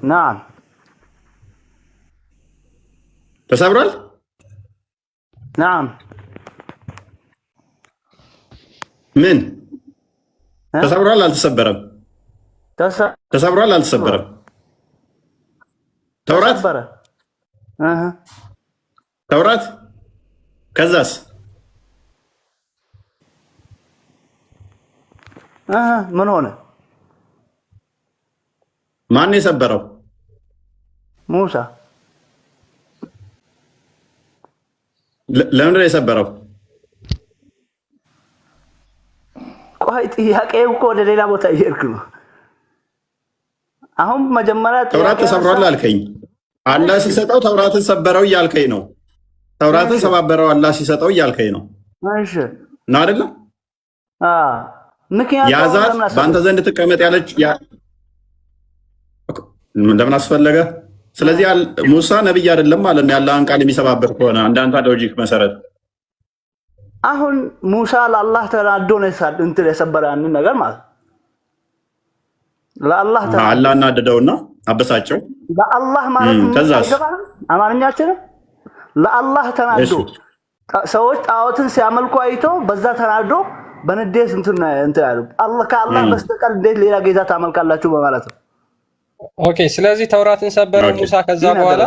ናም ተሰብሯል። ናም ምን ተሰብሯል? አልተሰበረም። ተሰብሯል። አልተሰበረም። ተውራት ከዛስ ምን ሆነ? ማን የሰበረው? ሙሳ። ለምንድን ነው የሰበረው? ቆይ ጥያቄ እኮ ወደ ሌላ ቦታ እየሄድክ ነው። አሁን መጀመሪያ ተውራት ተሰብሯል አልከኝ። አላህ ሲሰጠው ተውራትን ሰበረው እያልከኝ ነው። ተውራትን ሰባበረው አላህ ሲሰጠው እያልከኝ ነው። እሺ ነው አይደለ? ምክንያቱም ያዛት በአንተ ዘንድ ትቀመጥ ያለች እንደምን አስፈለገ? ስለዚህ ሙሳ ነብይ አይደለም ማለት ነው። የአላህን ቃል የሚሰባበር ከሆነ እንዳንተ ሎጂክ መሰረት አሁን ሙሳ ለአላህ ተናዶ ነው እንትን የሰበረ ያንን ነገር ማለት ለአላህ ተናዶ አላህ እናደደውና አበሳጨው። ለአላህ ማለት ከዛስ አማርኛችን ለአላህ ተናዶ ሰዎች ጣዖትን ሲያመልኩ አይቶ በዛ ተናዶ በንዴት እንትን ያሉ አላህ ከአላህ በስተቀር እንዴት ሌላ ጌታ ታመልካላችሁ በማለት ነው። ኦኬ ስለዚህ ተውራትን ሰበረ ሙሳ ከዛ በኋላ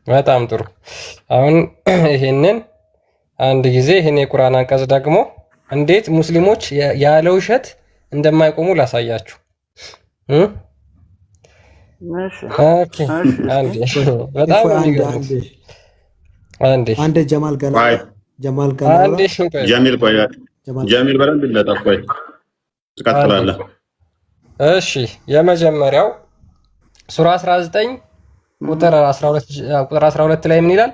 በጣም ጥሩ። አሁን ይሄንን አንድ ጊዜ ይሄን የቁርአን አንቀጽ ደግሞ እንዴት ሙስሊሞች ያለ ውሸት እንደማይቆሙ ላሳያችሁ። ኦኬ አንዴ በጣም አንዴ ጀማል ጋር አንዴ ጀሚል በደንብ ይለጣ። ቆይ ትቀጥላለህ። እሺ የመጀመሪያው ሱራ 19 ቁጥር 12 ላይ ምን ይላል?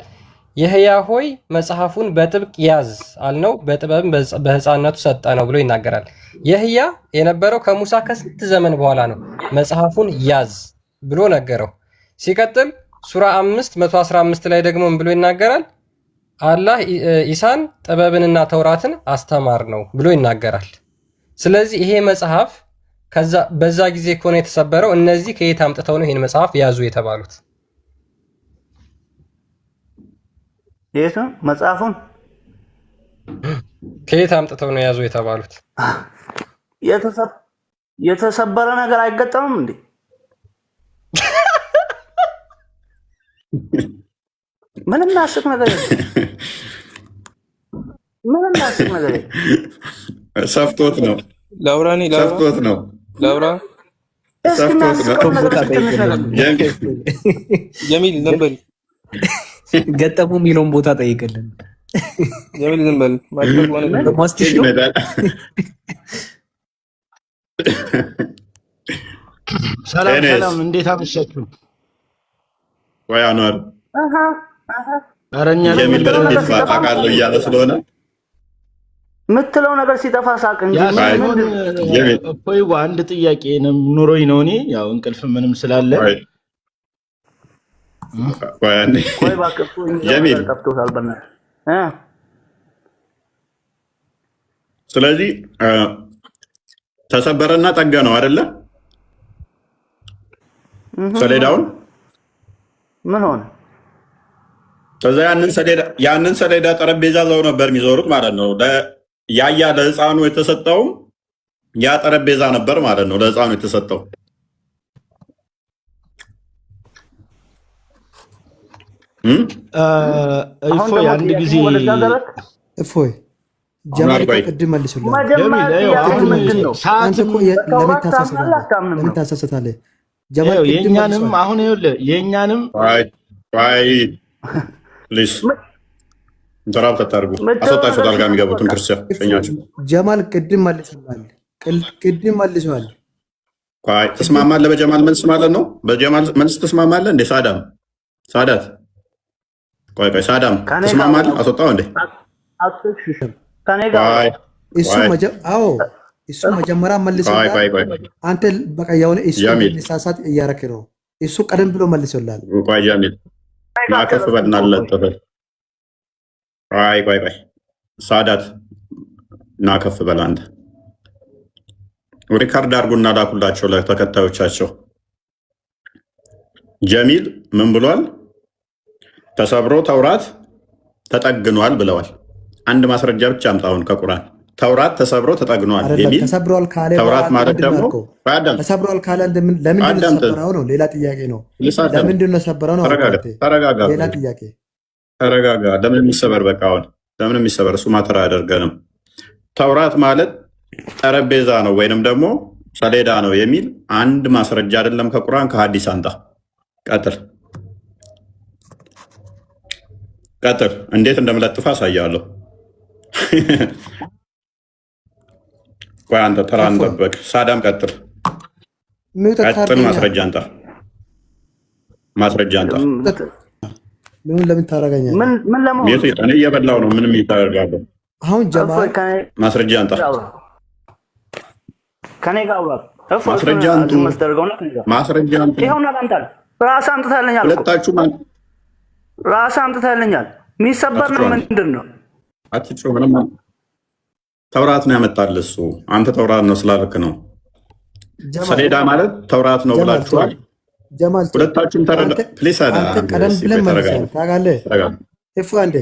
የህያ ሆይ መጽሐፉን በጥብቅ ያዝ አልነው፣ በጥበብም በህፃንነቱ ሰጠ ነው ብሎ ይናገራል። የህያ የነበረው ከሙሳ ከስንት ዘመን በኋላ ነው መጽሐፉን ያዝ ብሎ ነገረው። ሲቀጥል ሱራ 5:115 ላይ ደግሞ ምን ብሎ ይናገራል? አላህ ኢሳን ጥበብንና ተውራትን አስተማር ነው ብሎ ይናገራል። ስለዚህ ይሄ መጽሐፍ በዛ ጊዜ ከሆነ የተሰበረው እነዚህ ከየት አምጥተው ነው ይሄን መጽሐፍ ያዙ የተባሉት? የት ነው መጽሐፉን ከየት አምጥተው ነው ያዙ የተባሉት? የተሰበረ ነገር አይገጠምም እንዴ? ምንም ያስቅ ነገር የለም። ምንም ያስቅ ነገር የለም። ሰፍቶት ነው ላውራኒ ሰፍቶት ነው ላውራ ሰፍቶት ነው። ጀሚል ነበር ገጠሙ የሚለውን ቦታ ጠይቅልን። ጀሚል ነበር ማለት ነው ማስቲሽ ነው። ሰላም እንዴት አመሻችሁ? ወይ አንዋር አረኛ ጀሚል በደንብ ይፋቃሉ እያለ ስለሆነ የምትለው ነገር ሲጠፋ ሳቅ እንጂ እፎይ አንድ ጥያቄ ኑሮኝ ነው። እኔ ያው እንቅልፍ ምንም ስላለ ቆይ እባክህ ጀሚል ጠፍቶታል በእናትህ። ስለዚህ ተሰበረና ጠገ ነው አይደለ? ሰሌዳውን ምን ሆነ? ከዛ ያንን ሰሌዳ ጠረጴዛ ዘው ነበር የሚዞሩት ማለት ነው። ያያ ለህፃኑ የተሰጠውም ያ ጠረጴዛ ነበር ማለት ነው። ለህፃኑ የተሰጠው እፎይ አንድ ጊዜ እፎይ ጀማል ቅድም መልሱልኝ። ለምን ታሳስታለህ? ጀማል የኛንም አሁን ይኸውልህ የኛንም ፕሊዝ ኢንተራፕት አታርጉ። አስወጣቸው ዳልጋ የሚገቡትን ክርስቲያን ሸኛቸው። ጀማል ቅድም መልሷል። ቆይ ትስማማለህ? በጀማል መልስ ማለት ነው። በጀማል መልስ ትስማማለህ እንዴ? ሳዳት ቆይ ሳዳም ትስማማለህ? አስወጣው እንዴ? እሱ መጀመሪያ መልሶላል። አንተ በቃ የሆነ እሱ ሳሳት እያረክ ነው። እሱ ቀደም ብሎ መልሶላል። ቆይ ጀሚል ማከፍ በናለጠፈ ቆይ ሳዳት ናከፍ በል አንተ ሪካርድ አድርጉና ላኩላቸው ለተከታዮቻቸው። ጀሚል ምን ብሏል? ተሰብሮ ተውራት ተጠግኗል ብለዋል። አንድ ማስረጃ ብቻ አምጣውን ከቁርአን ተውራት ተሰብሮ ተጠግኗል የሚል ተውራት ማለት ደግሞ ተሰብሯል ካለ ለምንድን ነው ሰበረው ነው? ሌላ ጥያቄ ነው። ለምንድን ነው ሰበረው ነው? ሌላ ጥያቄ። ተረጋጋ። ለምን የሚሰበር በቃ አሁን ለምን የሚሰበር እሱ ማተራ አያደርገንም። ተውራት ማለት ጠረጴዛ ነው ወይንም ደግሞ ሰሌዳ ነው የሚል አንድ ማስረጃ አይደለም ከቁርአን ከሐዲስ አንጣ። ቀጥል። እንዴት እንደምለጥፍ አሳያለሁ። ቆይ አንተ ተራን ጠበቅ። ሳዳም ቀጥል። ማስረጃ አንጣ። ለምን ታረጋኛለህ? ምን ለመሆን እኔ እየበላው ነው። ምንም ይታረጋለሁ። አሁን ጀማል ማስረጃ አንጣ። ከኔ ጋር ማስረጃ አንጡ። ማስረጃ አንጡ። ይኸውና አንታል ራስህ አንጥተህልኛል። ሁለታችሁ ራስህ አንጥተህልኛል። የሚሰበር ነው ምንድን ነው? አትጩ። ምንም ተውራት ነው ያመጣልህ እሱ። አንተ ተውራት ነው ስላልክ ነው። ሰሌዳ ማለት ተውራት ነው ብላችኋል። ጀማል ሁለታችሁም ተረጋ። ፕሊስ አዳ ቀደም ብለን መልሰን ታውቃለህ። እፉ አንዴ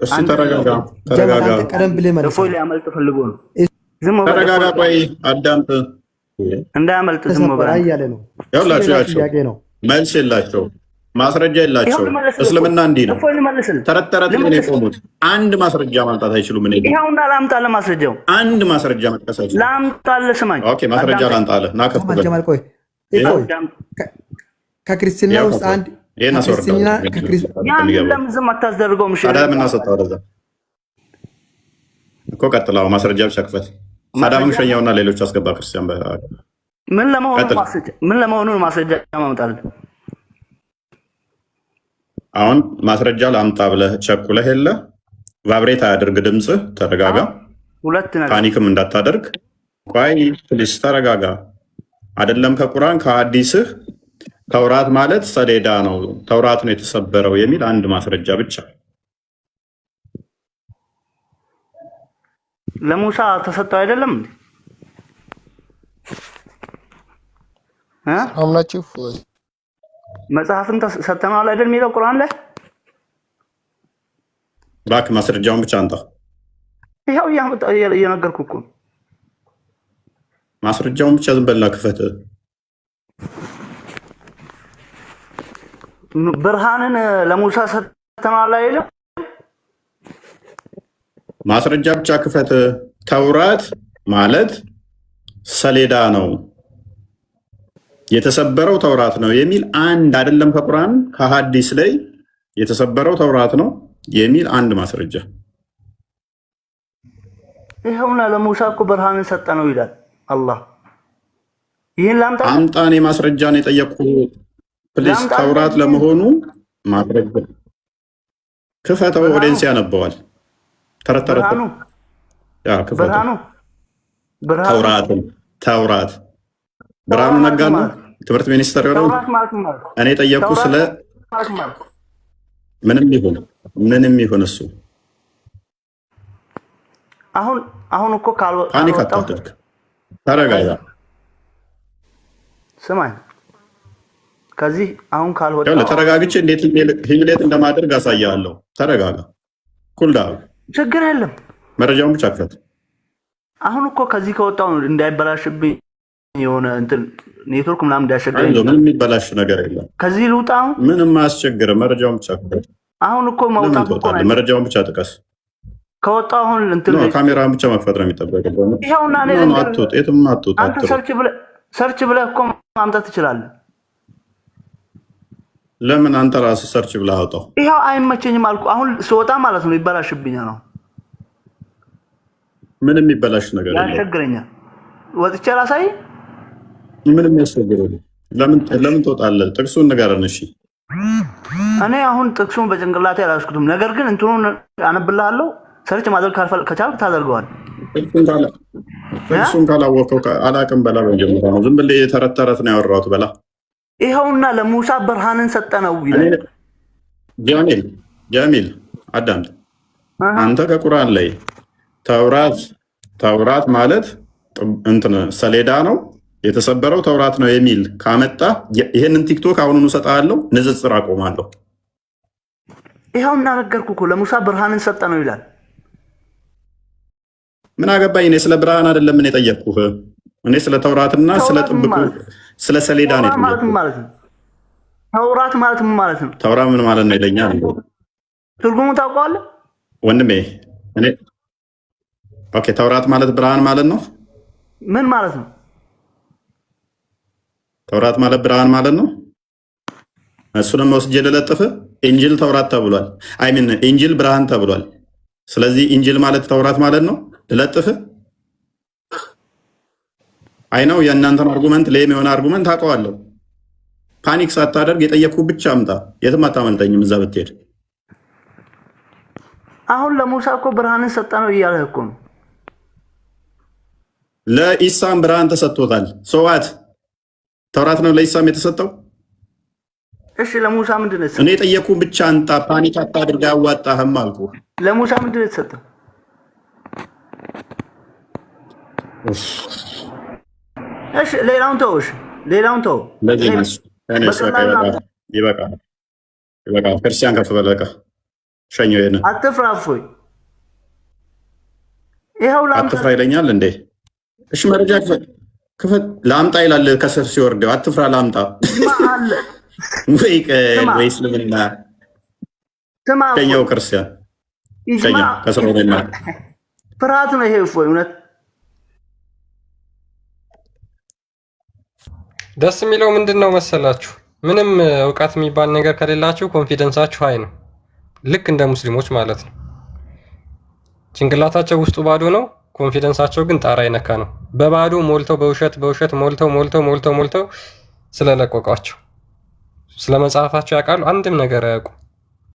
እሱ ተረጋጋ። ተረጋጋ። ቀደም ብለን መልሰን እፎይ ሊያመልጥ ፈልጎ ነው። ተረጋጋ። ቆይ አዳምጥ። እንዳያመልጥ ዝም ብለህ እያለ ነው። ያውላችሁ መልስ የላቸው፣ ማስረጃ የላቸው። እስልምና እንዲህ ነው። ተረት ተረት ነው የቆሙት። አንድ ማስረጃ ማምጣት አይችሉም። እኔ ይኸውና ላምጣልህ ማስረጃው። አንድ ማስረጃ መጥቀስ አይችሉም። ላምጣልህ፣ ስማኝ። ኦኬ ማስረጃ ላምጣልህ። ና ጀማል ቆይ ከክርስትና ውስጥ አንድ ክርስትና ለምን ዝም አታስደርገውም? ሳዳም እናሰጠው ወደዛ እኮ ቀጥላው። ማስረጃ ብቻ ክፈት። ሳዳምን ሸኛውና ሌሎች አስገባ። ክርስቲያን ምን ለመሆኑ ማስረጃ ማምጣልህ? አሁን ማስረጃ ላምጣ ብለህ ቸኩለህ የለ ቫብሬት አያድርግ ድምፅህ። ተረጋጋ። ፓኒክም እንዳታደርግ። ቆይ ፕሊስ ተረጋጋ። አይደለም ከቁርአን ከሐዲስህ ተውራት ማለት ሰሌዳ ነው፣ ተውራት ነው የተሰበረው የሚል አንድ ማስረጃ ብቻ። ለሙሳ ተሰጠው አይደለም እንዴ? አምላችሁ መጽሐፍን ሰጠናል አይደል የሚለው ቁርአን ላይ። እባክህ ማስረጃውን ብቻ አንጣ። ይኸው እየነገርኩህ እኮ ማስረጃውን ብቻ ዝም በልና ክፈት። ብርሃንን ለሙሳ ሰጥተናል አይደል? ማስረጃ ብቻ ክፈት። ተውራት ማለት ሰሌዳ ነው፣ የተሰበረው ተውራት ነው የሚል አንድ አይደለም ከቁርአን ከሐዲስ ላይ የተሰበረው ተውራት ነው የሚል አንድ ማስረጃ። ይኸውና ለሙሳ እኮ ብርሃንን ሰጠ ነው ይላል አላህ። ይሄን ላምጣ አምጣ። እኔ ማስረጃ ነው የጠየቅኩህ። ፕሊስ ተውራት ለመሆኑ ማስረጃ ክፈተው። ኦዲየንስ ያነበዋል። ተረት ያ ክፈተው። ተውራት ብርሃኑ ነጋ ነው ትምህርት ሚኒስተር የሆነው። እኔ ጠየቅኩህ ስለ ምንም ይሁን እሱ። አሁን እኮ ፓኒክ አታድርግ። ተረጋጋ። ስማኝ፣ ከዚህ አሁን ካልወጣሁ ተረጋግቼ እንዴት ሂሚሌት እንደማደርግ አሳያለሁ። ተረጋጋ። ኩል ዳውን። ችግር የለም። መረጃውን ብቻ ክፈት። አሁን እኮ ከዚህ ከወጣሁ እንዳይበላሽብኝ የሆነ እንትን ኔትወርክ ምናምን እንዳያስቸግረኝ። ምንም የሚበላሽ ነገር የለም። ከዚህ ልውጣ። ምንም አያስቸግርም። መረጃውን ብቻ ክፈት። አሁን እኮ መውጣት እኮ ነው። መረጃውን ብቻ ጥቀስ። ከወጣሁ አሁን እንትን ካሜራውን ብቻ መክፈት ነው የሚጠበቅብህ። ይኸውና እኔ አትወጥ፣ የትም አትወጥ። አንተ ሰርች ብለህ እኮ ማምጣት ትችላለህ። ለምን አንተ ራስህ ሰርች ብለህ አውጣው። ይኸው አይመቸኝም አልኩ። አሁን ስወጣ ማለት ነው ይበላሽብኛል ነው። ምንም የሚበላሽ ነገር የለም። ያስቸግረኛል። ወጥቼ ላሳይ። ምንም ያስቸግረኝ። ለምን ትወጣለህ? ጥቅሱን ንገረን። እሺ እኔ አሁን ጥቅሱን በጭንቅላቴ አላስኩትም። ነገር ግን እንትኑን አነብልሃለሁ። ሰርች ማድረግ ከቻልክ ታደርገዋል። ጥቅሱን ካላወቀው አላቅም በላ። በመጀመሪያ ነው ዝም ብለህ የተረት ተረት ነው ያወራሁት በላ። ይኸውና ለሙሳ ብርሃንን ሰጠ ነው ይላል። ጀሚል አዳምጥ። አንተ ከቁርአን ላይ ተውራት ማለት እንትን ሰሌዳ ነው የተሰበረው ተውራት ነው የሚል ካመጣ ይሄንን ቲክቶክ አሁኑን እሰጥሃለሁ፣ ንጽጽር አቆማለሁ። ይኸውና ነገርኩህ እኮ ለሙሳ ብርሃንን ሰጠ ነው ይላል። ምን አገባኝ? እኔ ስለ ብርሃን አይደለም ምን የጠየቅኩህ። እኔ ስለ ተውራትና ስለ ጥብቁ ስለ ሰሌዳ ነው የጠየቅኩህ። ተውራት ማለት ምን ማለት ነው? ተውራት ምን ማለት ነው ይለኛል። ትርጉሙ ታውቀዋለህ ወንድሜ? ኦኬ ተውራት ማለት ብርሃን ማለት ነው። ምን ማለት ነው? ተውራት ማለት ብርሃን ማለት ነው። እሱንም ወስጄ ልለጥፍ። ኢንጂል ተውራት ተብሏል። አይሚን ኢንጂል ብርሃን ተብሏል። ስለዚህ ኢንጂል ማለት ተውራት ማለት ነው። ልለጥፍ። አይ ነው የእናንተን አርጉመንት ሌም የሆነ አርጉመንት አውቀዋለሁ። ፓኒክ ሳታደርግ የጠየቅኩ ብቻ አምጣ። የትም አታመልጠኝም። እዛ ብትሄድ አሁን ለሙሳ እኮ ብርሃንን ሰጠ ነው እያለ እኮ ነው። ለኢሳም ብርሃን ተሰጥቶታል። ሶዋት ተውራት ነው ለኢሳም የተሰጠው። እሺ ለሙሳ ምንድን ነው የተሰጠው? እኔ የጠየቅኩ ብቻ አንጣ። ፓኒክ አታድርግ፣ አያዋጣህም አልኩ። ለሙሳ ምንድን ነው የተሰጠው? እሺ ሌላውን ተው። እሺ ሌላውን ተው። ይበቃል። ክርስቲያን ከፍ በል በቃ። ሸኘው። ይሄንን አትፍራ። እፎይ ይኸው አትፍራ ይለኛል እንዴ? እሺ መረጃ ክፈት። ላምጣ ይላል ከስር ሲወርደው። አትፍራ ላምጣ አለ ወይ እስልምና ሸኘው። ክርስቲያን ሸኘው ከስር ወደና ፍርሃት ነው ይሄ። እፎይ እውነት ደስ የሚለው ምንድን ነው መሰላችሁ? ምንም እውቀት የሚባል ነገር ከሌላችሁ ኮንፊደንሳችሁ ሀይ ነው። ልክ እንደ ሙስሊሞች ማለት ነው። ጭንቅላታቸው ውስጡ ባዶ ነው፣ ኮንፊደንሳቸው ግን ጣራ የነካ ነው። በባዶ ሞልተው በውሸት ሞልተው ስለለቆቋቸው ስለ መጽሐፋቸው ያውቃሉ፣ አንድም ነገር አያውቁ።